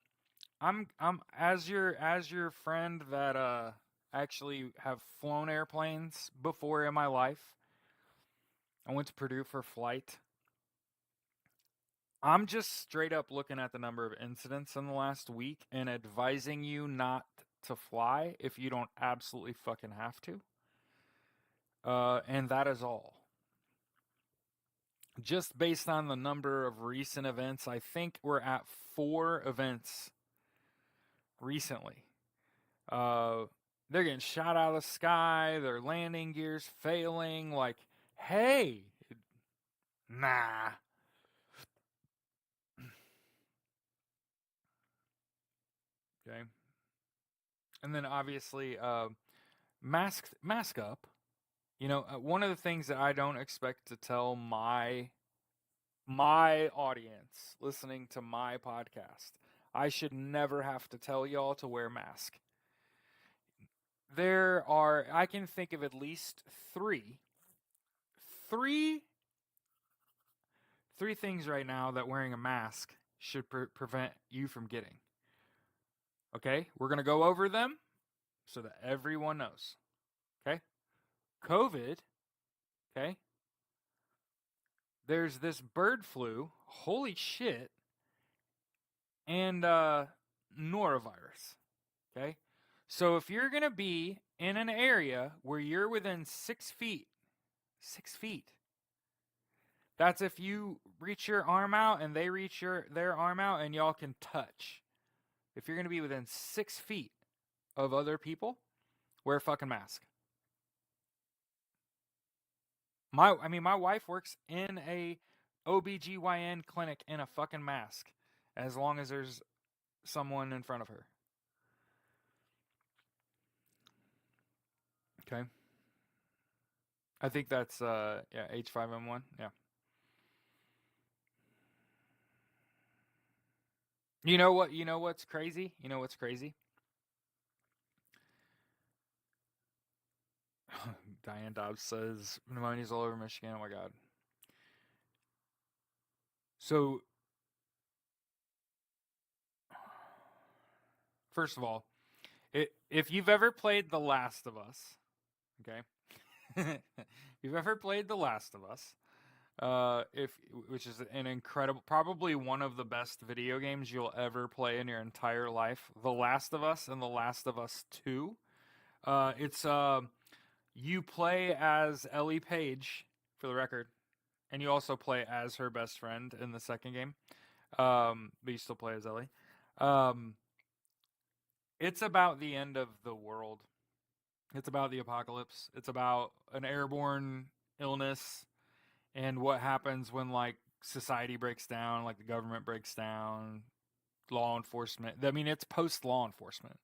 I'm as your friend that actually have flown airplanes before in my life. I went to Purdue for flight. I'm just straight up looking at the number of incidents in the last week and advising you not to fly if you don't absolutely fucking have to. And that is all. Just based on the number of recent events, I think we're at 4 events recently. They're getting shot out of the sky, their landing gears failing. Like, hey, nah. Okay. And then obviously, mask up. One of the things that I don't expect to tell my audience listening to my podcast, I should never have to tell y'all to wear mask. I can think of at least three things right now that wearing a mask should prevent you from getting. Okay, we're gonna go over them so that everyone knows. Okay, COVID. Okay, there's this bird flu. Holy shit, and norovirus. Okay, so if you're gonna be in an area where you're within 6 feet, 6 feet. That's if you reach your arm out and they reach their arm out and y'all can touch. If you're gonna be within 6 feet of other people, wear a fucking mask. My wife works in a OBGYN clinic in a fucking mask as long as there's someone in front of her. Okay. I think that's H5N1. Yeah. You know what's crazy? You know what's crazy? Diane Dobbs says pneumonia's all over Michigan. Oh my god. So, first of all, if you've ever played The Last of Us, okay, if you've ever played The Last of Us, which is an incredible, probably one of the best video games you'll ever play in your entire life, The Last of Us and The Last of Us 2. It's you play as Ellie Page, for the record, and you also play as her best friend in the second game. But you still play as Ellie. It's about the end of the world. It's about the apocalypse. It's about an airborne illness and what happens when like society breaks down, like the government breaks down, law enforcement. I mean, it's post law enforcement.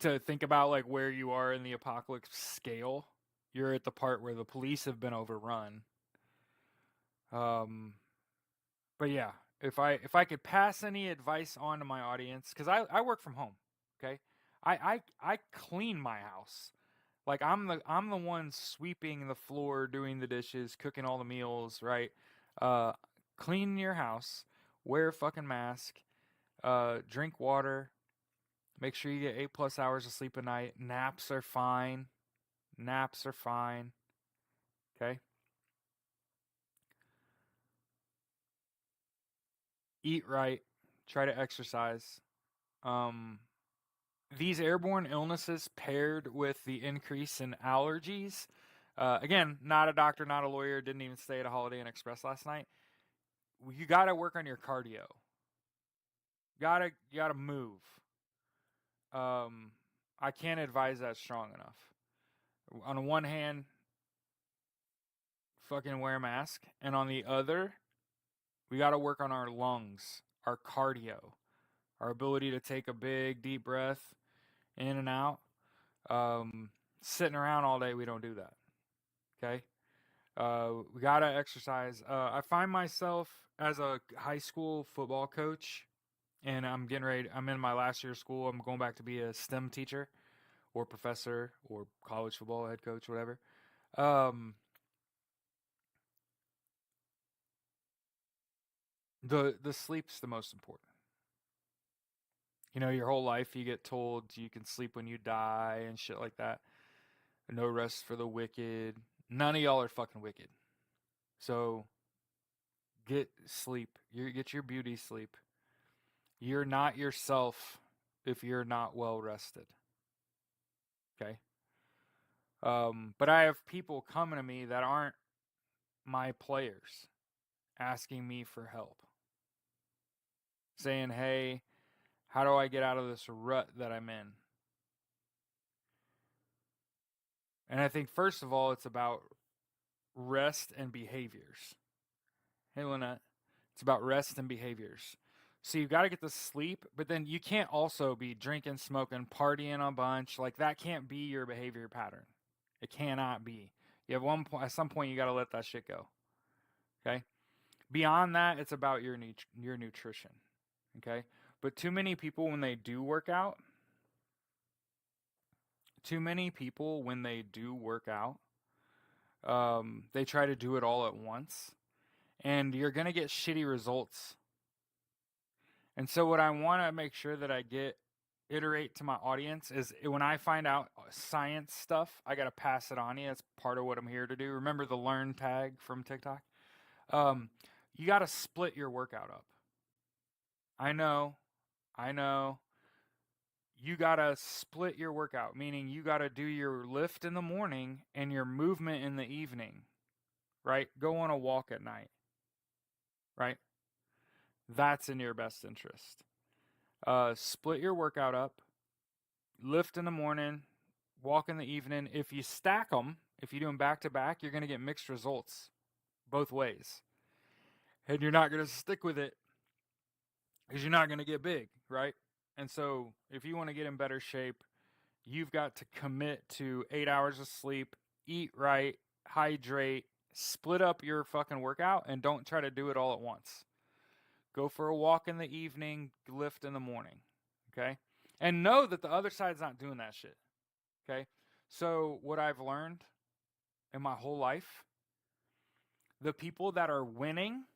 To think about like where you are in the apocalypse scale, you're at the part where the police have been overrun. Um, but yeah, if I could pass any advice on to my audience, because I work from home, okay, I clean my house. Like I'm the one sweeping the floor, doing the dishes, cooking all the meals, right? Uh, Clean your house, wear a fucking mask, drink water, make sure you get 8+ hours of sleep a night. Naps are fine. Naps are fine. Okay. Eat right. Try to exercise. Um, these airborne illnesses paired with the increase in allergies. Again, not a doctor, not a lawyer. Didn't even stay at a Holiday Inn Express last night. You got to work on your cardio. You gotta move. Um, I can't advise that strong enough. On the one hand, fucking wear a mask, and on the other, we gotta work on our lungs, our cardio, our ability to take a big deep breath in and out. Um, Sitting around all day, we don't do that. Okay. We gotta exercise. I find myself as a high school football coach, and I'm getting ready. I'm in my last year of school. I'm going back to be a STEM teacher, or professor, or college football head coach, whatever. Um, the sleep's the most important. Your whole life you get told you can sleep when you die and shit like that. No rest for the wicked. None of y'all are fucking wicked. So get sleep. Get your beauty sleep. You're not yourself if you're not well rested. Okay. But I have people coming to me that aren't my players asking me for help, saying, hey, how do I get out of this rut that I'm in? And I think, first of all, it's about rest and behaviors. Hey, Lynette, it's about rest and behaviors. So you've got to get the sleep, but then you can't also be drinking, smoking, partying a bunch. Like, that can't be your behavior pattern. It cannot be. You have one point, at some point, you got to let that shit go. Okay. Beyond that, it's about your nutrition. Okay. But too many people, when they do work out, they try to do it all at once, and you're gonna get shitty results. And so, what I want to make sure that I iterate to my audience is when I find out science stuff, I gotta pass it on to you. It's part of what I'm here to do. Remember the learn tag from TikTok? Um, you gotta split your workout up. I know, I know. You gotta split your workout, meaning you gotta do your lift in the morning and your movement in the evening, right? Go on a walk at night, right? That's in your best interest. Split your workout up, lift in the morning, walk in the evening. If you stack them, if you do them back to back, you're gonna get mixed results both ways, and you're not gonna stick with it because you're not gonna get big, right? And so, if you want to get in better shape, you've got to commit to 8 hours of sleep, eat right, hydrate, split up your fucking workout, and don't try to do it all at once. Go for a walk in the evening, lift in the morning. Okay? And know that the other side's not doing that shit. Okay? So, what I've learned in my whole life, the people that are winning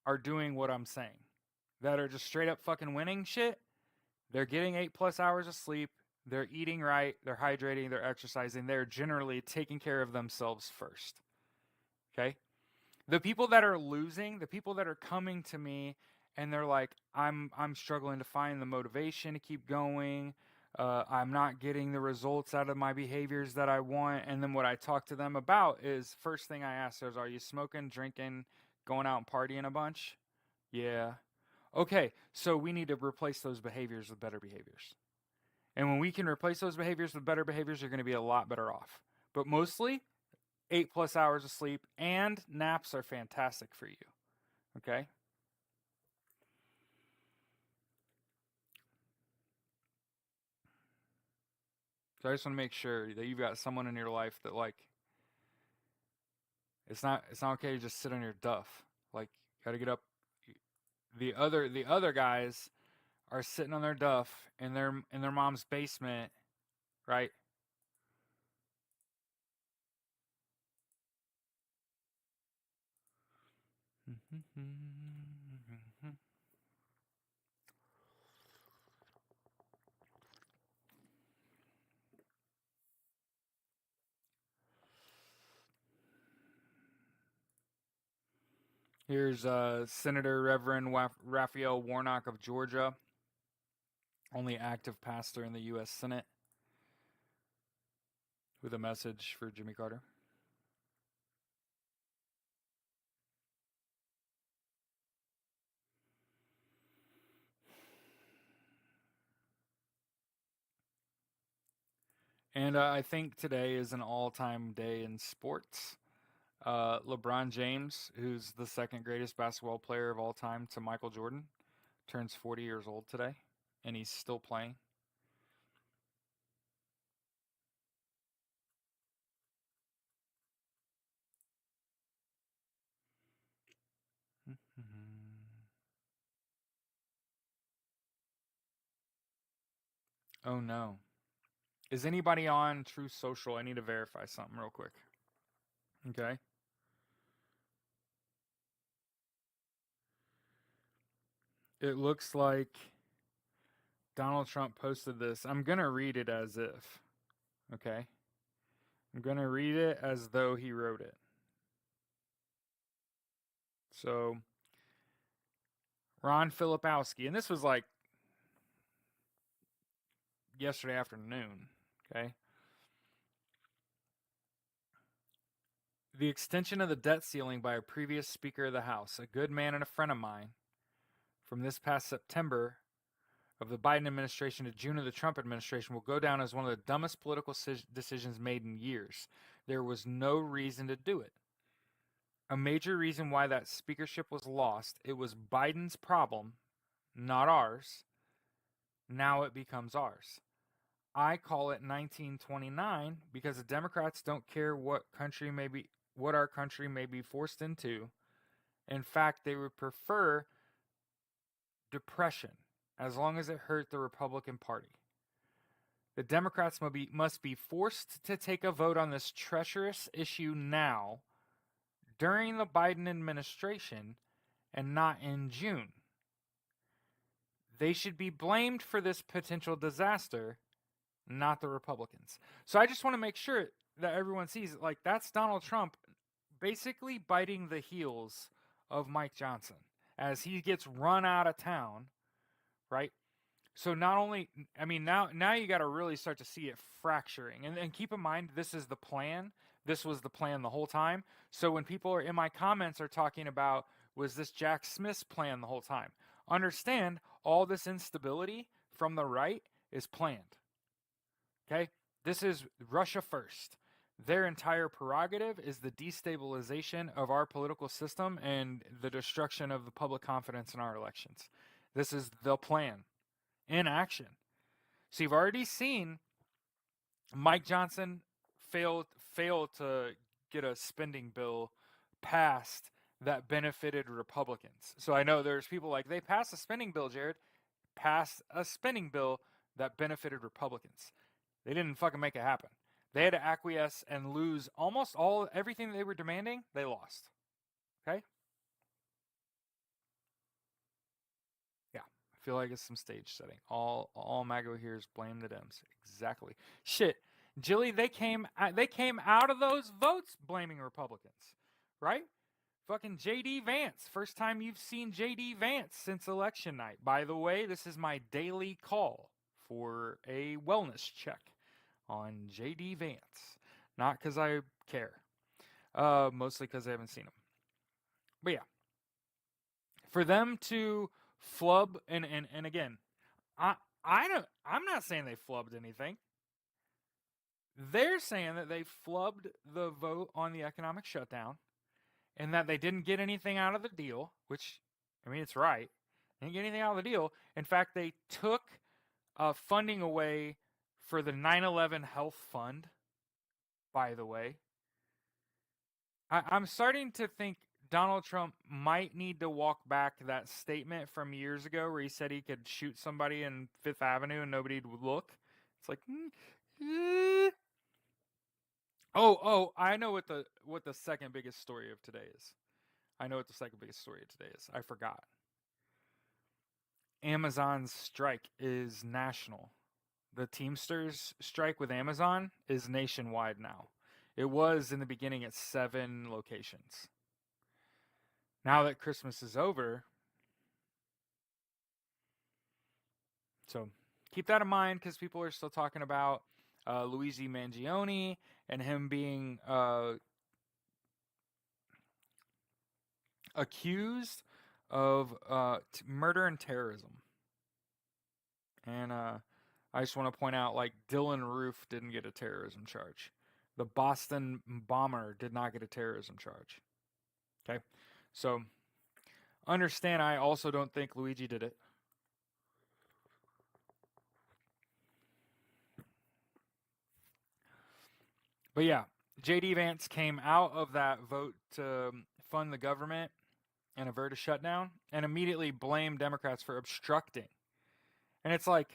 are doing what I'm saying. That are just straight up fucking winning shit, they're getting 8+ hours of sleep. They're eating right. They're hydrating. They're exercising. They're generally taking care of themselves first. Okay? The people that are losing, the people that are coming to me and they're like, I'm struggling to find the motivation to keep going. I'm not getting the results out of my behaviors that I want. And then what I talk to them about is first thing I ask is, are you smoking, drinking, going out and partying a bunch? Yeah. Okay, so we need to replace those behaviors with better behaviors. And when we can replace those behaviors with better behaviors, you're going to be a lot better off. But mostly, 8+ hours of sleep and naps are fantastic for you. Okay? So I just want to make sure that you've got someone in your life that like it's not okay to just sit on your duff. Like got to get up. The other guys are sitting on their duff in their mom's basement, right? Here's Senator Reverend Raphael Warnock of Georgia, only active pastor in the U.S. Senate, with a message for Jimmy Carter. And I think today is an all-time day in sports. LeBron James, who's the second greatest basketball player of all time to Michael Jordan, turns 40 years old today, and he's still playing. Oh no. Is anybody on Truth Social? I need to verify something real quick. Okay. It looks like Donald Trump posted this. I'm going to read it as if. Okay. I'm going to read it as though he wrote it. So, Ron Filipowski, and this was like yesterday afternoon, okay? The extension of the debt ceiling by a previous Speaker of the House, a good man and a friend of mine, from this past September of the Biden administration to June of the Trump administration will go down as one of the dumbest political decisions made in years. There was no reason to do it. A major reason why that speakership was lost, it was Biden's problem, not ours. Now it becomes ours. I call it 1929 because the Democrats don't care what our country may be forced into. In fact, they would prefer depression as long as it hurt the Republican Party. The Democrats must be forced to take a vote on this treacherous issue now, during the Biden administration, and not in June. They should be blamed for this potential disaster, not the Republicans. So I just want to make sure that everyone sees, like, that's Donald Trump basically biting the heels of Mike Johnson as he gets run out of town, right? So not only, I mean, now you got to really start to see it fracturing. And keep in mind, this is the plan. This was the plan the whole time. So when people are in my comments are talking about, was this Jack Smith's plan the whole time? Understand, all this instability from the right is planned. Okay? This is Russia first. Their entire prerogative is the destabilization of our political system and the destruction of the public confidence in our elections. This is the plan in action. So you've already seen Mike Johnson fail to get a spending bill passed that benefited Republicans. So I know there's people like, they passed a spending bill, Jared, passed a spending bill that benefited Republicans. They didn't fucking make it happen. They had to acquiesce and lose almost everything they were demanding. They lost. Okay? Yeah, I feel like it's some stage setting. All MAGA here is blame the Dems. Exactly. Shit, Jilly, they came out of those votes blaming Republicans, right? Fucking JD Vance. First time you've seen JD Vance since election night. By the way, this is my daily call for a wellness check on JD Vance. Not because I care. Mostly because I haven't seen him. But yeah. For them to flub and again, I'm not saying they flubbed anything. They're saying that they flubbed the vote on the economic shutdown and that they didn't get anything out of the deal, which, I mean, it's right. They didn't get anything out of the deal. In fact, they took funding away for the 9/11 health fund, by the way. I'm starting to think Donald Trump might need to walk back that statement from years ago where he said he could shoot somebody in Fifth Avenue and nobody would look. It's like, oh, I know what the second biggest story of today is. I know what the second biggest story of today is. I forgot. Amazon's strike is national. The Teamsters strike with Amazon is nationwide now. It was in the beginning at 7 locations. Now that Christmas is over, so keep that in mind because people are still talking about Luigi Mangione and him being accused of murder and terrorism. And I just want to point out, like, Dylan Roof didn't get a terrorism charge. The Boston bomber did not get a terrorism charge. Okay? So, understand, I also don't think Luigi did it. But yeah, JD Vance came out of that vote to fund the government and avert a shutdown and immediately blamed Democrats for obstructing. And it's like,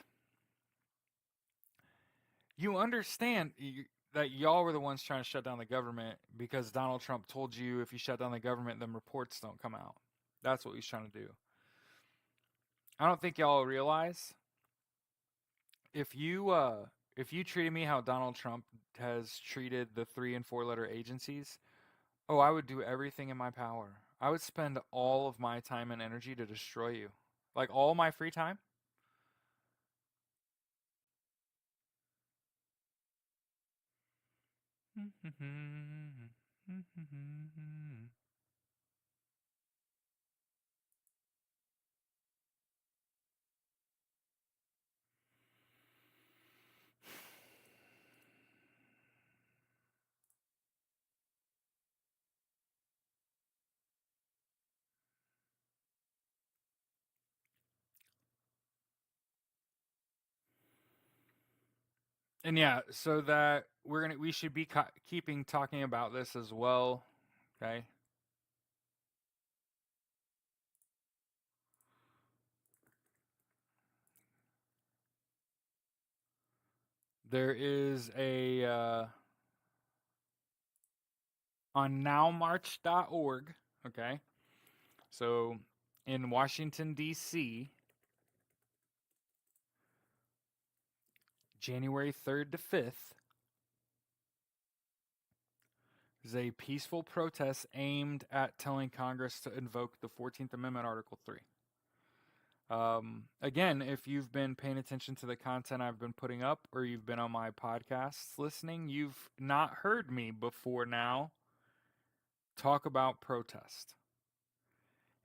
you understand that y'all were the ones trying to shut down the government because Donald Trump told you if you shut down the government, then reports don't come out. That's what he's trying to do. I don't think y'all realize if you if you treated me how Donald Trump has treated the 3 and 4 letter agencies, oh, I would do everything in my power. I would spend all of my time and energy to destroy you. Like all my free time. And yeah, so that we should be keeping talking about this as well. Okay. There is a on nowmarch.org. Okay. So in Washington D.C., January 3rd to 5th is a peaceful protest aimed at telling Congress to invoke the 14th Amendment, Article 3. Again, if you've been paying attention to the content I've been putting up or you've been on my podcasts listening, you've not heard me before now talk about protest.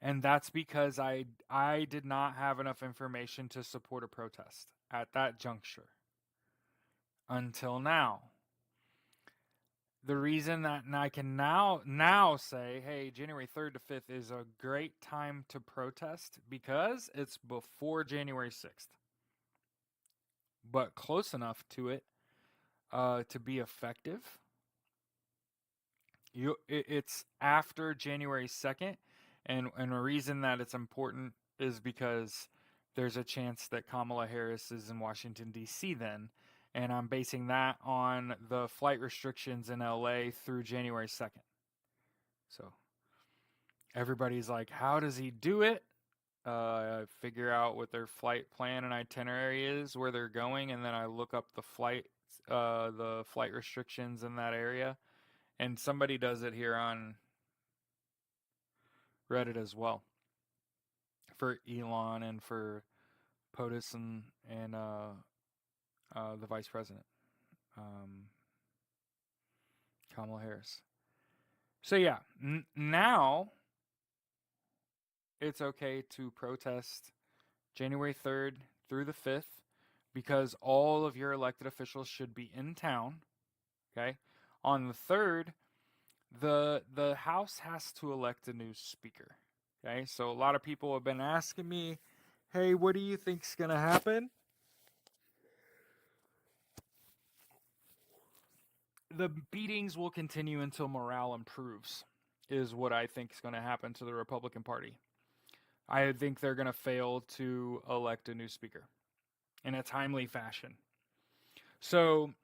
And that's because I did not have enough information to support a protest at that juncture until now. The reason that I can now say, hey, January 3rd to 5th is a great time to protest because it's before January 6th, but close enough to it to be effective. It's after January 2nd, and the reason that it's important is because there's a chance that Kamala Harris is in Washington D.C. then, and I'm basing that on the flight restrictions in LA through January 2nd. So everybody's like, how does he do it? Figure out what their flight plan and itinerary is, where they're going, and then I look up the flight restrictions in that area. And somebody does it here on Reddit as well for Elon and for POTUS and the vice president, um, Kamala Harris. So yeah, now it's okay to protest January 3rd through the 5th because all of your elected officials should be in town. Okay, on the 3rd, the House has to elect a new speaker. Okay, so a lot of people have been asking me, hey, what do you think's gonna happen? The beatings will continue until morale improves, is what I think is going to happen to the Republican Party. I think they're going to fail to elect a new speaker in a timely fashion. So,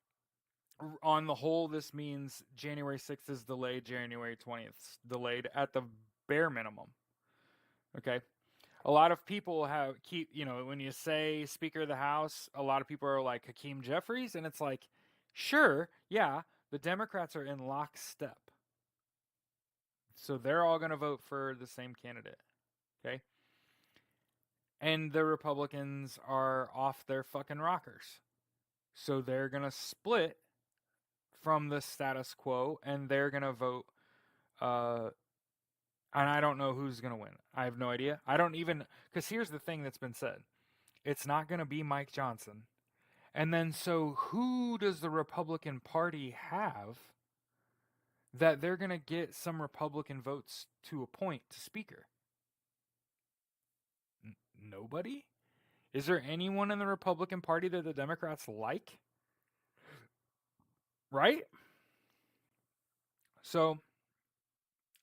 on the whole, this means January 6th is delayed, January 20th delayed at the bare minimum. Okay. A lot of people when you say Speaker of the House, a lot of people are like Hakeem Jeffries, and it's like, sure, yeah, the Democrats are in lockstep. So they're all going to vote for the same candidate. Okay. And the Republicans are off their fucking rockers. So they're going to split from the status quo and they're going to vote. And I don't know who's going to win. I have no idea. I don't even. Because here's the thing that's been said, it's not going to be Mike Johnson. And then so who does the Republican Party have that they're going to get some Republican votes to appoint to Speaker? Nobody? Is there anyone in the Republican Party that the Democrats like? Right? So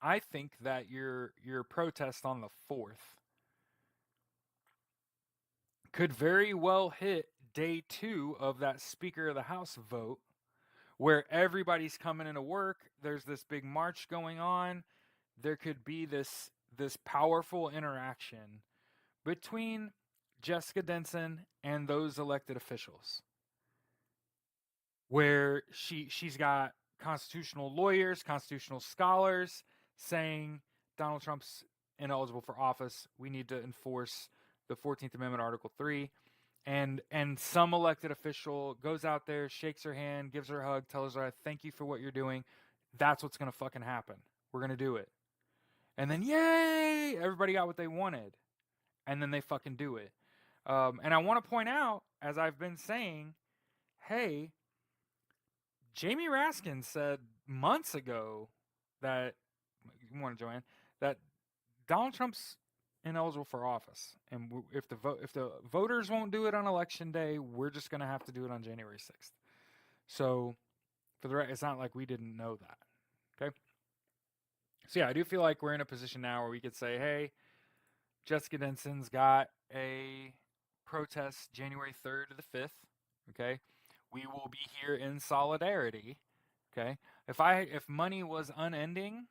I think that your protest on the 4th could very well hit day 2 of that Speaker of the House vote where everybody's coming into work, there's this big march going on, there could be this powerful interaction between Jessica Denson and those elected officials. where she's got constitutional lawyers, constitutional scholars saying Donald Trump's ineligible for office. We need to enforce the 14th Amendment, Article 3. And some elected official goes out there, shakes her hand, gives her a hug, tells her, "Thank you for what you're doing." That's what's going to fucking happen. We're going to do it. And then, yay! Everybody got what they wanted. And then they fucking do it. And I want to point out, as I've been saying, hey, Jamie Raskin said months ago that, you want to join, that Donald Trump's ineligible for office, and if the voters won't do it on election day, we're just gonna have to do it on January 6th. So, for the it's not like we didn't know that. Okay. So yeah, I do feel like we're in a position now where we could say, hey, Jessica Denson's got a protest January 3rd to the 5th. Okay. We will be here in solidarity. Okay. If money was unending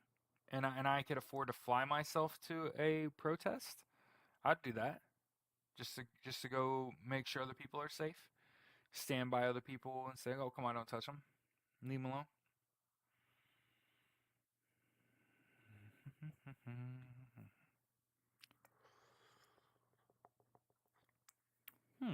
and I could afford to fly myself to a protest, I'd do that. Just to go make sure other people are safe. Stand by other people and say, "Oh, come on, don't touch them. Leave them alone." hmm.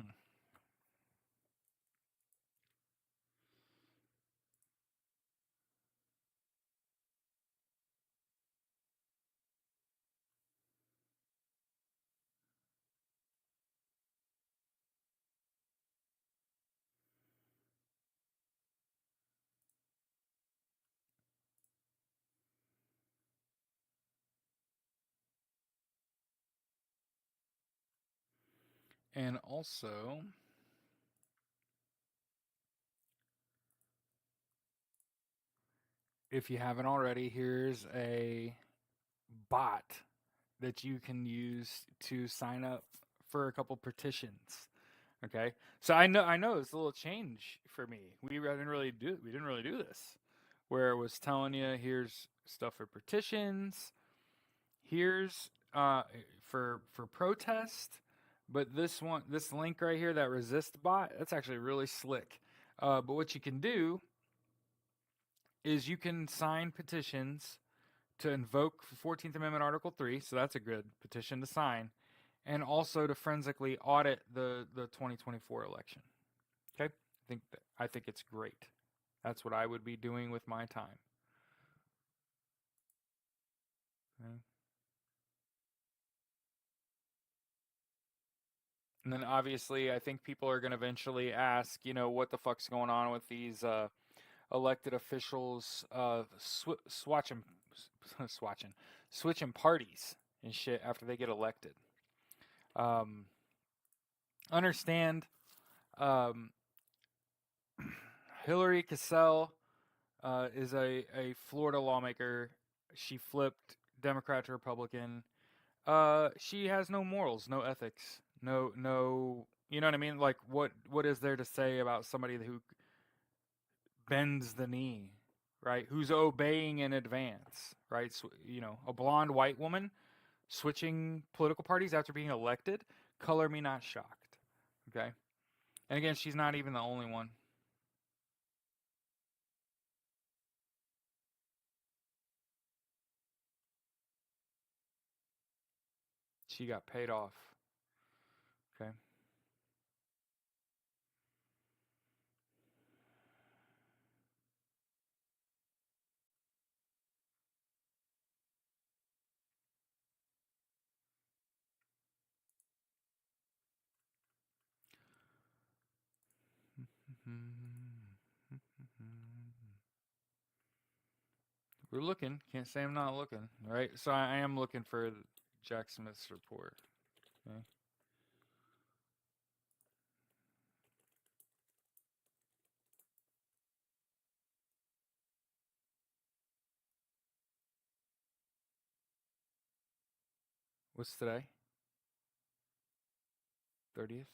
And also, if you haven't already, here's a bot that you can use to sign up for a couple petitions. Okay, so I know it's a little change for me. We didn't really do this, where it was telling you here's stuff for petitions, here's for protest, but this link right here, that resist bot, that's actually really slick. But what you can do is you can sign petitions to invoke 14th Amendment Article 3, so that's a good petition to sign, and also to forensically audit the 2024 election. Okay? I think it's great. That's what I would be doing with my time. Okay? And then obviously, I think people are going to eventually ask, what the fuck's going on with these elected officials swatching, swatching, switching parties and shit after they get elected. Um, understand, um, Hillary Cassell is a Florida lawmaker. She flipped Democrat to Republican. She has no morals, no ethics, no. You know what I mean? Like, what is there to say about somebody who bends the knee, right? Who's obeying in advance, right? So, a blonde white woman switching political parties after being elected. Color me not shocked. Okay, and again, she's not even the only one. She got paid off. Okay. We're looking. Can't say I'm not looking. Right. So I am looking for Jack Smith's report. Okay. What's today? 30th.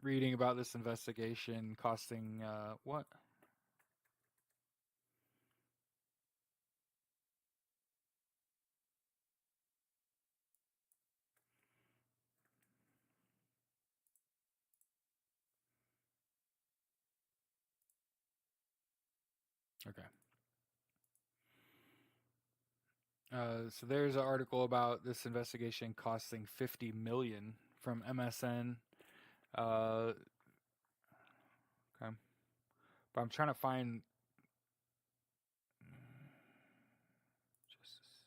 reading about this investigation costing what? Okay. So there's an article about this investigation costing 50 million from MSN. Uh, okay. But I'm trying to find justice.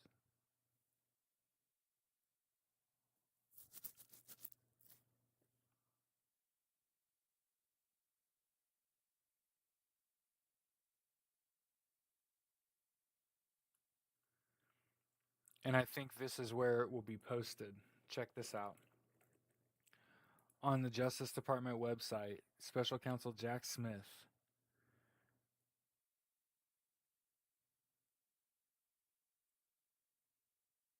And I think this is where it will be posted. Check this out. On the Justice Department website, Special Counsel Jack Smith.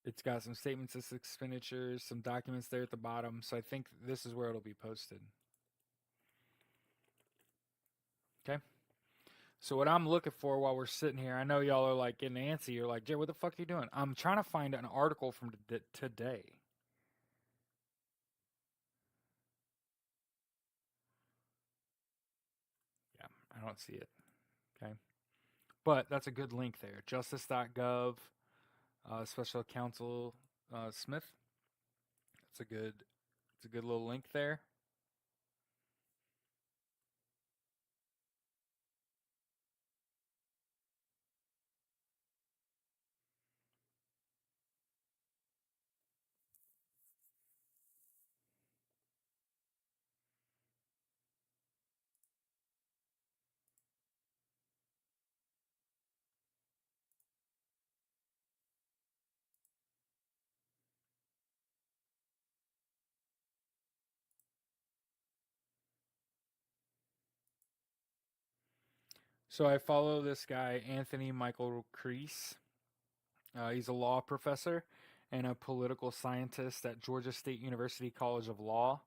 It's got some statements of expenditures, some documents there at the bottom. So I think this is where it'll be posted. Okay. So what I'm looking for while we're sitting here, I know y'all are like getting antsy. You're like, Jay, what the fuck are you doing? I'm trying to find an article from today. Yeah, I don't see it. Okay. But that's a good link there. Justice.gov, Special Counsel Smith. It's a good little link there. So I follow this guy, Anthony Michael Crease. He's a law professor and a political scientist at Georgia State University College of Law.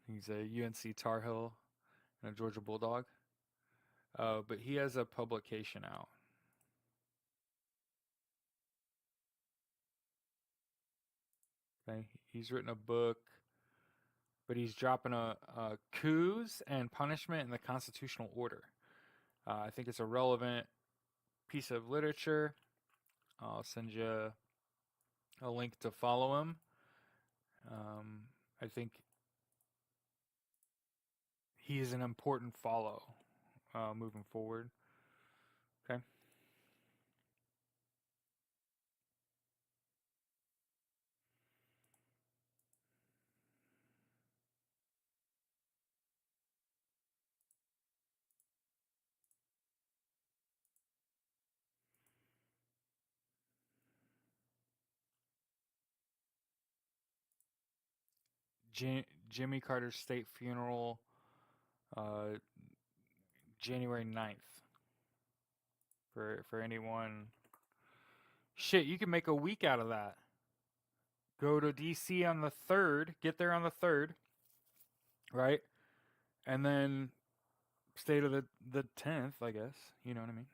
He's a UNC Tar Heel and a Georgia Bulldog. But he has a publication out. Okay, he's written a book, but he's dropping a coups and punishment in the constitutional order. I think it's a relevant piece of literature. I'll send you a link to follow him. I think he's an important follow moving forward. Okay. Jimmy Carter's state funeral, uh, January 9th. For anyone, shit, you can make a week out of that. Go to DC on the 3rd, get there on the 3rd, right? And then stay to the 10th, I guess. You know what I mean?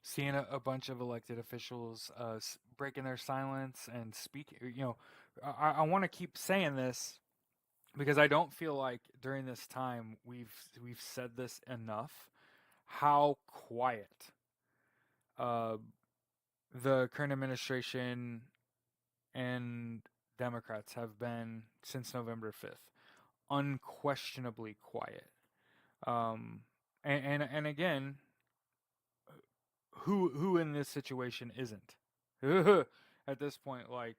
Seeing a bunch of elected officials breaking their silence and speaking. I want to keep saying this because I don't feel like during this time we've said this enough. How quiet uh, the current administration and Democrats have been since November 5th. Unquestionably quiet. Um, And again, who in this situation isn't? At this point, like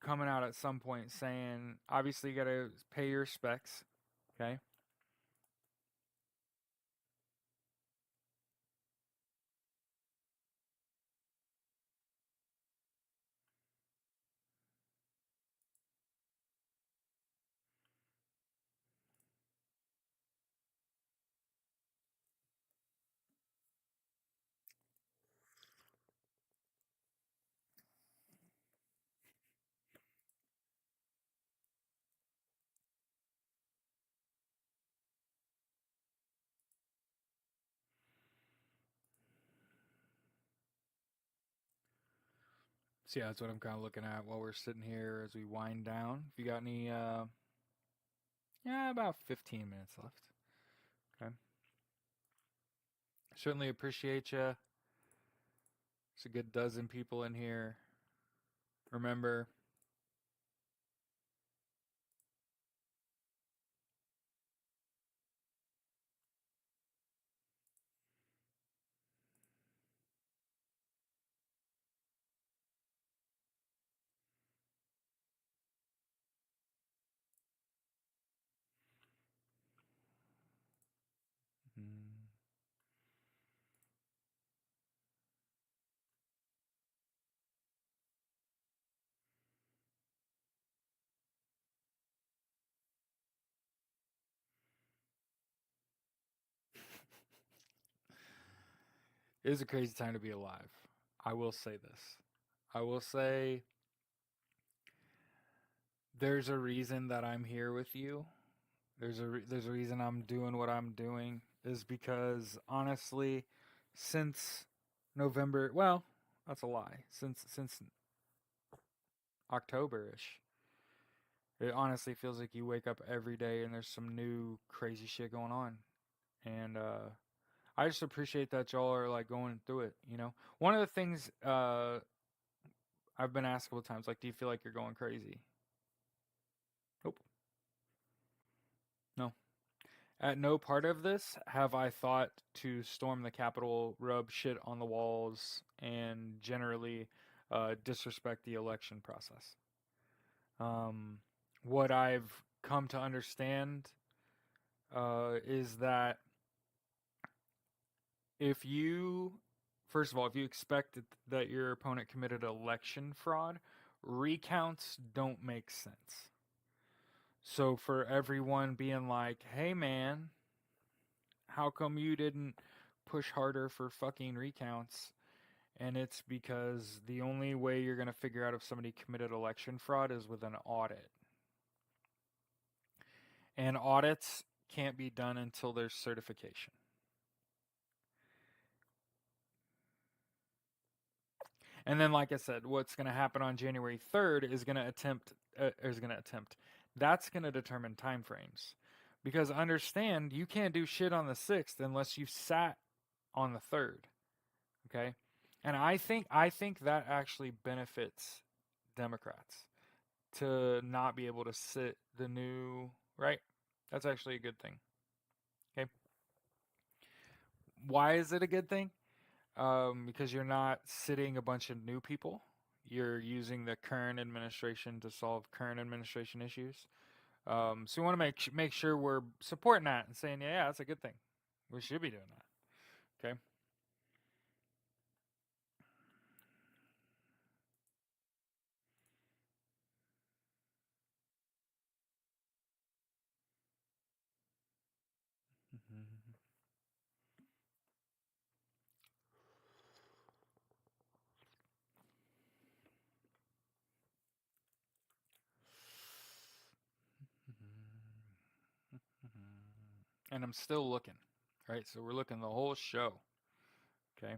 coming out at some point saying, obviously, you got to pay your specs. Okay. So yeah, that's what I'm kind of looking at while we're sitting here as we wind down. If you got any, yeah, about 15 minutes left. Okay. Certainly appreciate you. It's a good dozen people in here. Remember, mm, it is a crazy time to be alive. I will say this. I will say there's a reason that I'm here with you. There's a reason I'm doing what I'm doing is because honestly, since November, well, that's a lie. Since October-ish, it honestly feels like you wake up every day and there's some new crazy shit going on. And I just appreciate that y'all are like going through it, you know. One of the things I've been asked a couple times, like, do you feel like you're going crazy? Nope. No. At no part of this have I thought to storm the Capitol, rub shit on the walls, and generally disrespect the election process. Um, what I've come to understand is that if you, first of all, if you expect that your opponent committed election fraud, recounts don't make sense. So for everyone being like, hey man, how come you didn't push harder for fucking recounts? And it's because the only way you're going to figure out if somebody committed election fraud is with an audit. And audits can't be done until there's certification. And then, like I said, what's going to happen on January 3rd is going to attempt. That's going to determine timeframes. Because understand, you can't do shit on the 6th unless you've sat on the 3rd. Okay? And I think that actually benefits Democrats to not be able to sit the new, right? That's actually a good thing. Okay? Why is it a good thing? Because you're not sitting a bunch of new people. You're using the current administration to solve current administration issues. So we want to make sure we're supporting that and saying, yeah, that's a good thing. We should be doing that. Okay. And I'm still looking. Right. So we're looking the whole show. Okay.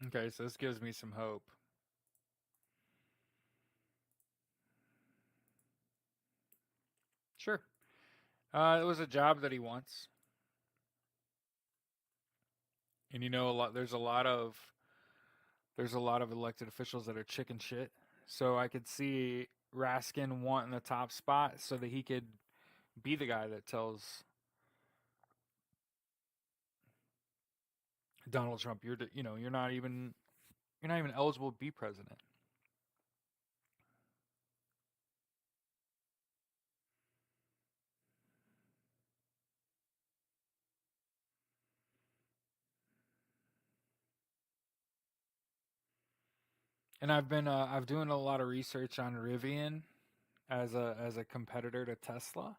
Okay. So this gives me some hope. Sure. It was a job that he wants, and there's a lot of elected officials that are chicken shit. So I could see Raskin wanting the top spot so that he could be the guy that tells Donald Trump, you're not even eligible to be president. And I've doing a lot of research on Rivian as a competitor to Tesla.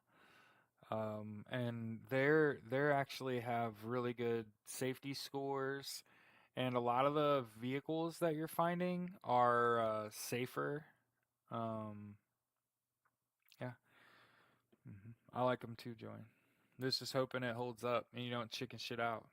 And they're actually have really good safety scores, and a lot of the vehicles that you're finding are safer. Um, yeah, I like them too, Joey. Just hoping it holds up and you don't chicken shit out.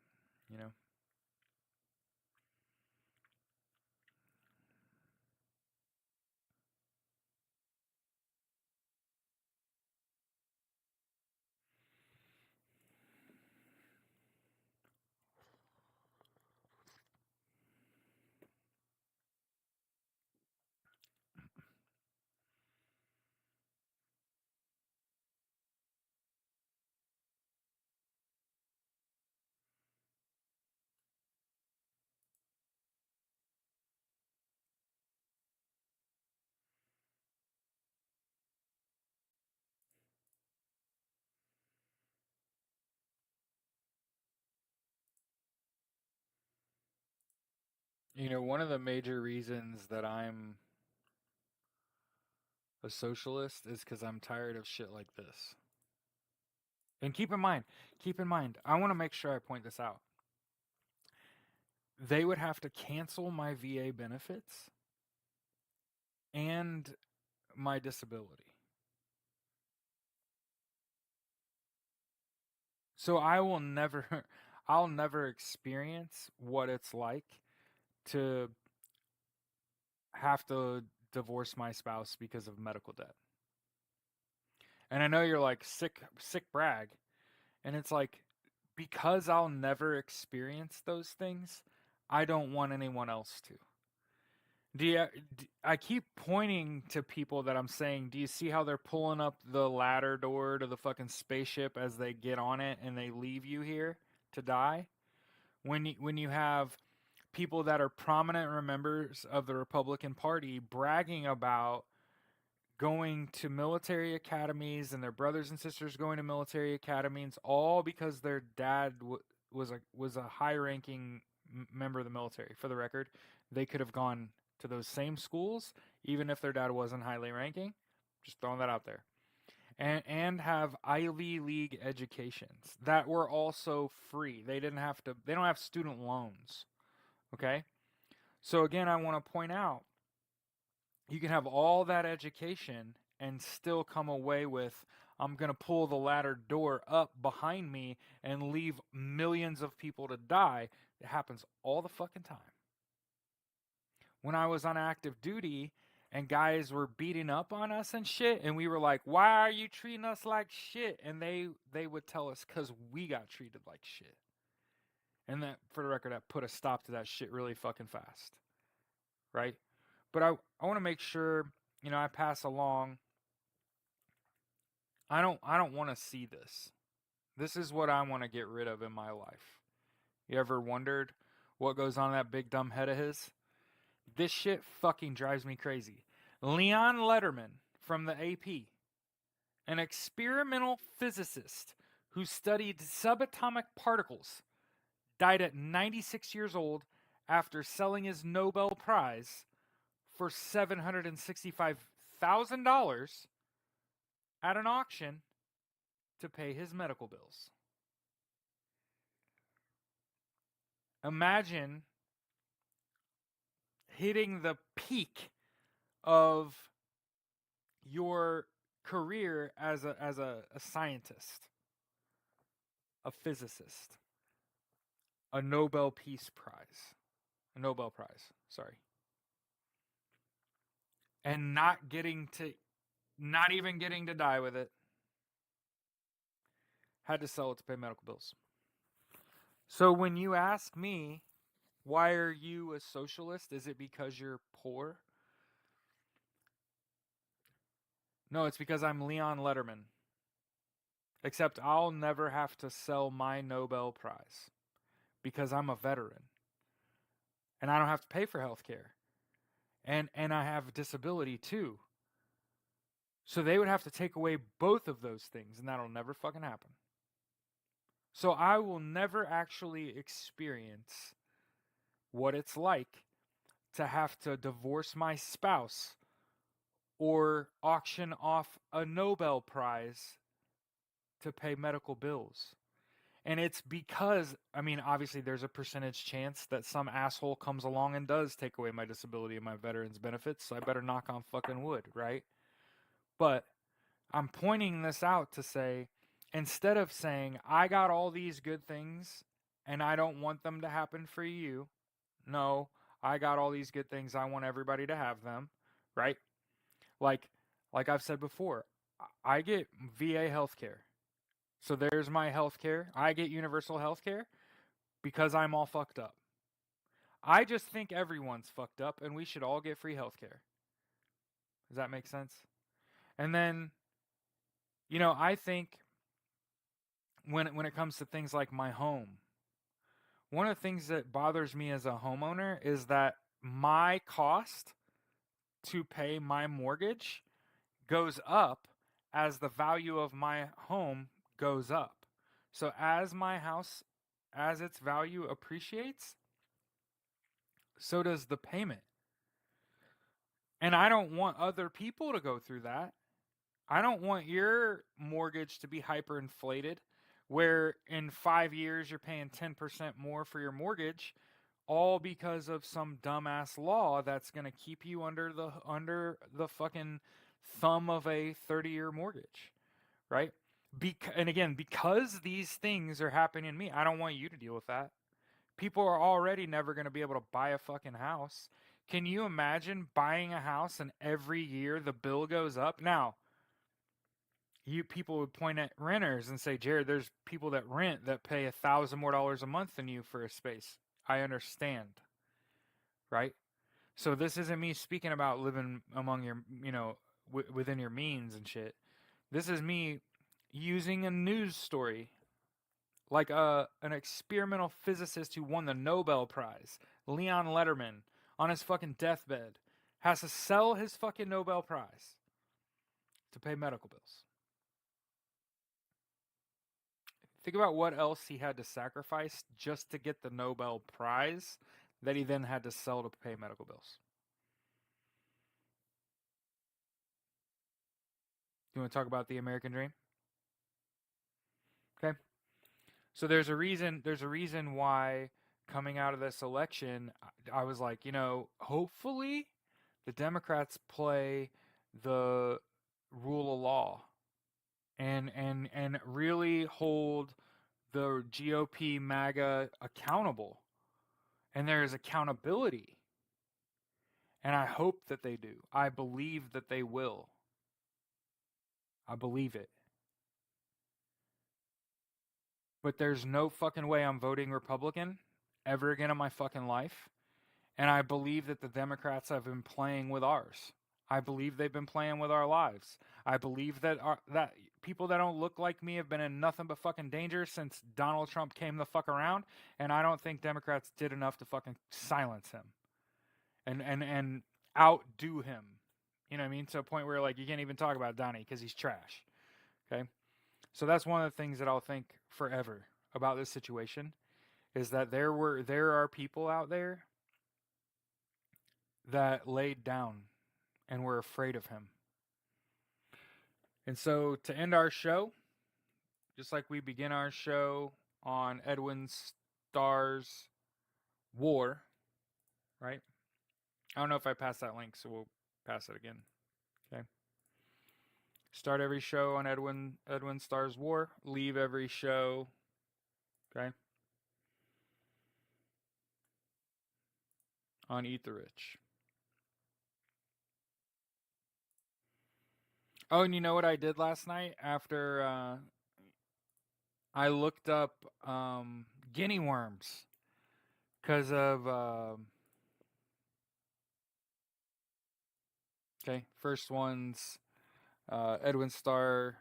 You know, one of the major reasons that I'm a socialist is because I'm tired of shit like this. And keep in mind, I want to make sure I point this out. They would have to cancel my VA benefits and my disability. So I'll never experience what it's like to have to divorce my spouse because of medical debt. And I know you're like sick brag, and it's like because I'll never experience those things, I don't want anyone else to. Do you, I keep pointing to people that I'm saying, do you see how they're pulling up the ladder door to the fucking spaceship as they get on it and they leave you here to die? When you have people that are prominent members of the Republican Party bragging about going to military academies and their brothers and sisters going to military academies, all because their dad was a high ranking member of the military. For the record, they could have gone to those same schools even if their dad wasn't highly ranking. Just throwing that out there. And have Ivy League educations that were also free. They don't have student loans. Okay? So again, I want to point out you can have all that education and still come away with I'm going to pull the ladder door up behind me and leave millions of people to die. It happens all the fucking time. When I was on active duty and guys were beating up on us and shit, and we were like, why are you treating us like shit? And they would tell us because we got treated like shit. And that, for the record, that put a stop to that shit really fucking fast. Right? But I want to make sure, I pass along. I don't want to see this. This is what I want to get rid of in my life. You ever wondered what goes on in that big dumb head of his? This shit fucking drives me crazy. Leon Letterman from the AP, an experimental physicist who studied subatomic particles, died at 96 years old after selling his Nobel Prize for $765,000 at an auction to pay his medical bills. Imagine hitting the peak of your career as a scientist, a physicist, a Nobel Peace Prize, a Nobel Prize, sorry, and not even getting to die with it. had to sell it to pay medical bills. So when you ask me, why are you a socialist? Is it because you're poor? No, it's because I'm Leon Letterman. Except I'll never have to sell my Nobel Prize because I'm a veteran and I don't have to pay for health care. And I have a disability too. So they would have to take away both of those things, and that'll never fucking happen. So I will never actually experience what it's like to have to divorce my spouse or auction off a Nobel Prize to pay medical bills. And it's because, I mean, obviously there's a percentage chance that some asshole comes along and does take away my disability and my veterans benefits. So I better knock on fucking wood, right? But I'm pointing this out to say, instead of saying, I got all these good things and I don't want them to happen for you, no, I got all these good things. I want everybody to have them, right? Like, like I've said before, I get VA healthcare. So there's my healthcare. I get universal healthcare because I'm all fucked up. I just think everyone's fucked up and we should all get free healthcare. Does that make sense? And then, I think when it comes to things like my home, one of the things that bothers me as a homeowner is that my cost to pay my mortgage goes up as the value of my home goes up. So as my house, as its value appreciates, so does the payment. And I don't want other people to go through that. I don't want your mortgage to be hyperinflated where in 5 years you're paying 10% more for your mortgage all because of some dumbass law that's going to keep you under the fucking thumb of a 30-year mortgage, right? And again, because these things are happening to me, I don't want you to deal with that. People are already never going to be able to buy a fucking house. Can you imagine buying a house and every year the bill goes up? Now, you people would point at renters and say, Jared, there's people that rent that pay $1,000 more a month than you for a space. I understand, right? So this isn't me speaking about living among your, within your means and shit. This is me using a news story like an experimental physicist who won the Nobel Prize, Leon Letterman, on his fucking deathbed, has to sell his fucking Nobel Prize to pay medical bills. Think about what else he had to sacrifice just to get the Nobel Prize that he then had to sell to pay medical bills. You want to talk about the American dream? Okay. So there's a reason why coming out of this election I was like, hopefully the Democrats play the rule of law and really hold the GOP MAGA accountable. And there is accountability. And I hope that they do. I believe that they will. I believe it. But there's no fucking way I'm voting Republican ever again in my fucking life. And I believe that the Democrats have been playing with ours. I believe they've been playing with our lives. I believe that people that don't look like me have been in nothing but fucking danger since Donald Trump came the fuck around. And I don't think Democrats did enough to fucking silence him and outdo him. You know what I mean? To a point where like you can't even talk about Donnie because he's trash. Okay, so that's one of the things that I'll think forever about this situation is that there are people out there that laid down and were afraid of him. And so to end our show, just like we begin our show on Edwin Starr's War, right? I don't know if I passed that link, so we'll pass it again. Okay. Start every show on Edwin Starr's War. Leave every show. Okay. On Eat the Rich. Oh, and you know what I did last night after I looked up guinea worms because of okay, first one's Edwin Starr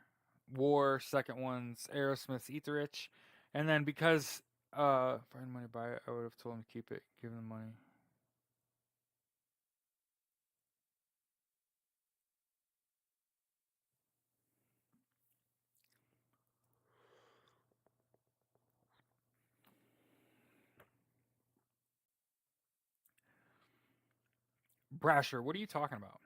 War, second one's Aerosmith's Eat the Rich, and then because if I had money to buy it, I would have told him to keep it, give him the money. Brasher, what are you talking about?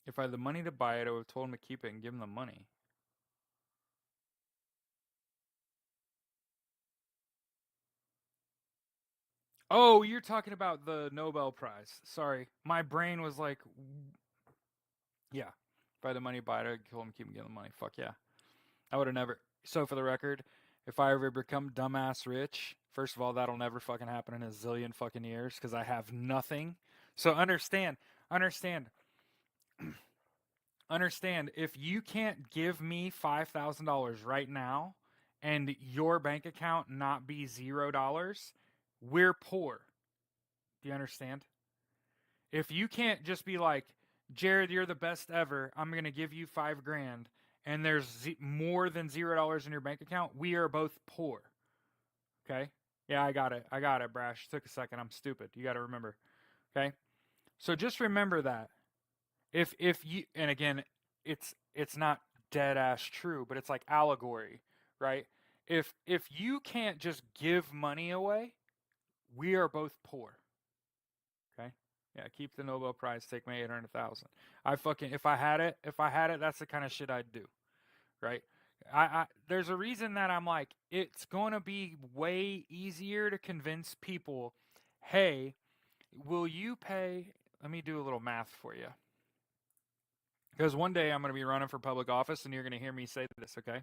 If I had the money to buy it, I would have told him to keep it and give him the money. Oh, you're talking about the Nobel Prize. Sorry. My brain was like, yeah. If I had the money to buy it, I'd told him to keep him, give him the money. Fuck yeah. I would have never. So, for the record, if I ever become dumbass rich, first of all, that'll never fucking happen in a zillion fucking years because I have nothing. So, understand, understand. If you can't give me $5,000 right now and your bank account not be $0, we're poor. Do you understand? If you can't just be like, Jared, you're the best ever, I'm going to give you 5 grand, and there's more than $0 in your bank account, we are both poor. Okay? Yeah, I got it. I got it, Brash. Took a second. I'm stupid. You got to remember. Okay? So just remember that. If you, and again, it's not dead ass true, but it's like allegory, right? If you can't just give money away, we are both poor. Okay. Yeah, keep the Nobel Prize. Take my 800,000. I fucking if I had it, that's the kind of shit I'd do. Right. There's a reason that I'm like, it's going to be way easier to convince people, hey, will you pay? Let me do a little math for you. Because one day I'm going to be running for public office and you're going to hear me say this, okay?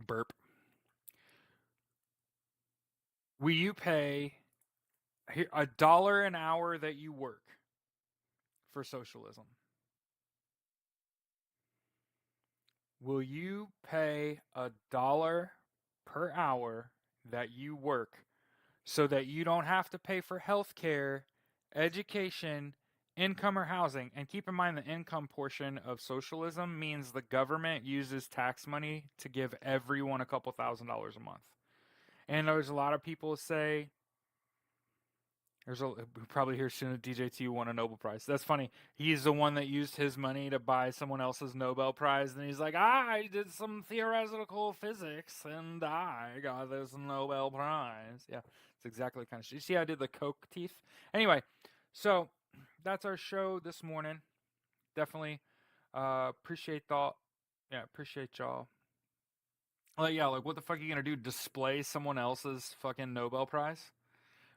Burp. Will you pay $1 an hour that you work for socialism? Will you pay $1 per hour that you work so that you don't have to pay for health care, education, income, or housing? And keep in mind the income portion of socialism means the government uses tax money to give everyone a couple $1,000s a month. And there's a lot of people say, we'll probably hear soon that DJ2 won a Nobel Prize. That's funny. He's the one that used his money to buy someone else's Nobel Prize, and he's like, I did some theoretical physics, and I got this Nobel Prize. Yeah, it's exactly the kind of shit. You see, I did the Coke teeth. Anyway, so that's our show this morning. Definitely appreciate thought. Yeah, appreciate y'all. Like, yeah, like what the fuck are you gonna do? Display someone else's fucking Nobel Prize?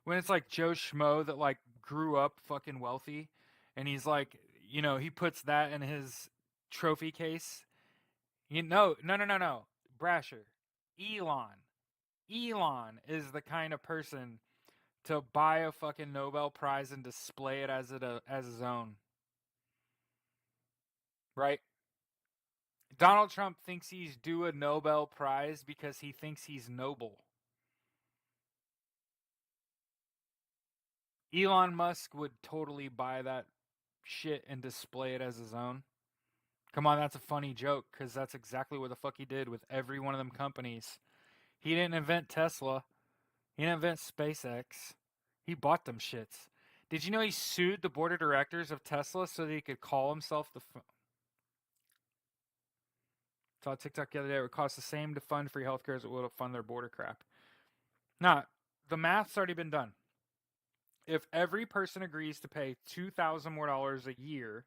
When it's like Joe Schmo that like grew up fucking wealthy and he's like, he puts that in his trophy case. No. Brasher. Elon. Elon is the kind of person to buy a fucking Nobel Prize and display it as his own. Right? Donald Trump thinks he's due a Nobel Prize because he thinks he's noble. Elon Musk would totally buy that shit and display it as his own. Come on, that's a funny joke because that's exactly what the fuck he did with every one of them companies. He didn't invent Tesla. He didn't invent SpaceX. He bought them shits. Did you know he sued the board of directors of Tesla so that he could call himself the? Saw TikTok the other day. It would cost the same to fund free healthcare as it would to fund their border crap. Nah, the math's already been done. If every person agrees to pay $2,000 more a year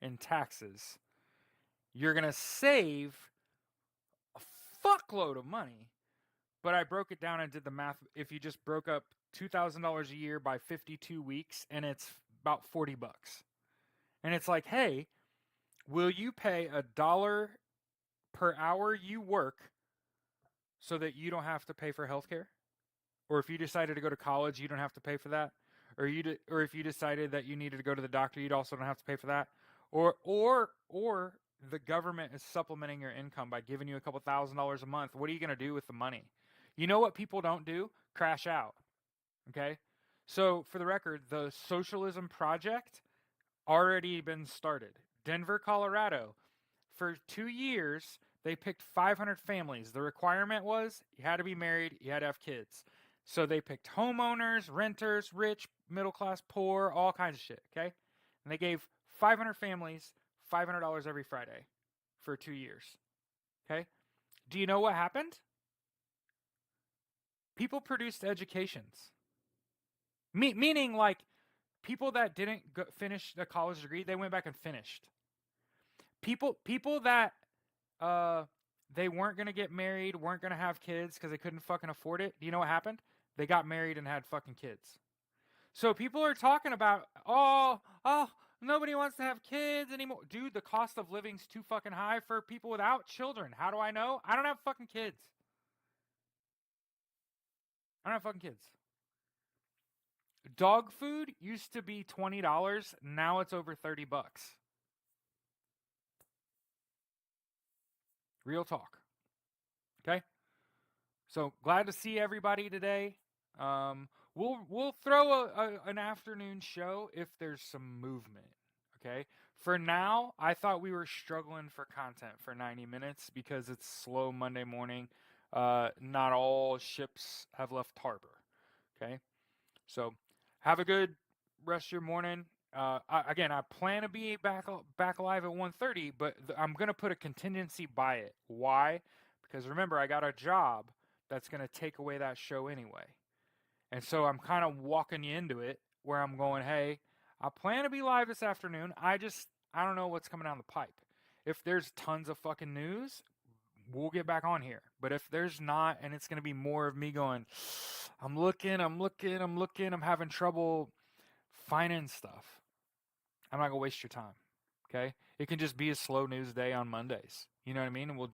in taxes, you're gonna save a fuckload of money. But I broke it down and did the math. If you just broke up $2,000 a year by 52 weeks, and it's about $40, and it's like, hey, will you pay $1 per hour you work so that you don't have to pay for healthcare? Or if you decided to go to college, you don't have to pay for that? or if you decided that you needed to go to the doctor, you'd also don't have to pay for that. Or the government is supplementing your income by giving you a couple $1,000s a month. What are you going to do with the money? You know what people don't do? Crash out. Okay? So, for the record, the socialism project already been started. Denver, Colorado. For 2 years, they picked 500 families. The requirement was you had to be married, you had to have kids. So they picked homeowners, renters, rich, middle class, poor, all kinds of shit, okay? And they gave 500 families $500 every Friday for 2 years, okay? Do you know what happened? People produced educations. Meaning, like, people that didn't finish a college degree, they went back and finished. People that they weren't going to get married, weren't going to have kids because they couldn't fucking afford it. Do you know what happened? They got married and had fucking kids. So people are talking about, oh, nobody wants to have kids anymore. Dude, the cost of living's too fucking high for people without children. How do I know? I don't have fucking kids. I don't have fucking kids. Dog food used to be $20. Now it's over $30. Real talk. Okay? So glad to see everybody today. We'll throw an afternoon show if there's some movement. Okay. For now, I thought we were struggling for content for 90 minutes because it's slow Monday morning. Not all ships have left harbor. Okay. So have a good rest of your morning. I plan to be back alive at 1:30, but I'm gonna put a contingency by it. Why? Because remember, I got a job that's gonna take away that show anyway, and so I'm kind of walking you into it where I'm going, hey, I plan to be live this afternoon. I don't know what's coming down the pipe. If there's tons of fucking news, we'll get back on here. But if there's not, and it's gonna be more of me going, I'm looking, I'm having trouble finding stuff. I'm not gonna waste your time. Okay? It can just be a slow news day on Mondays. You know what I mean? And we'll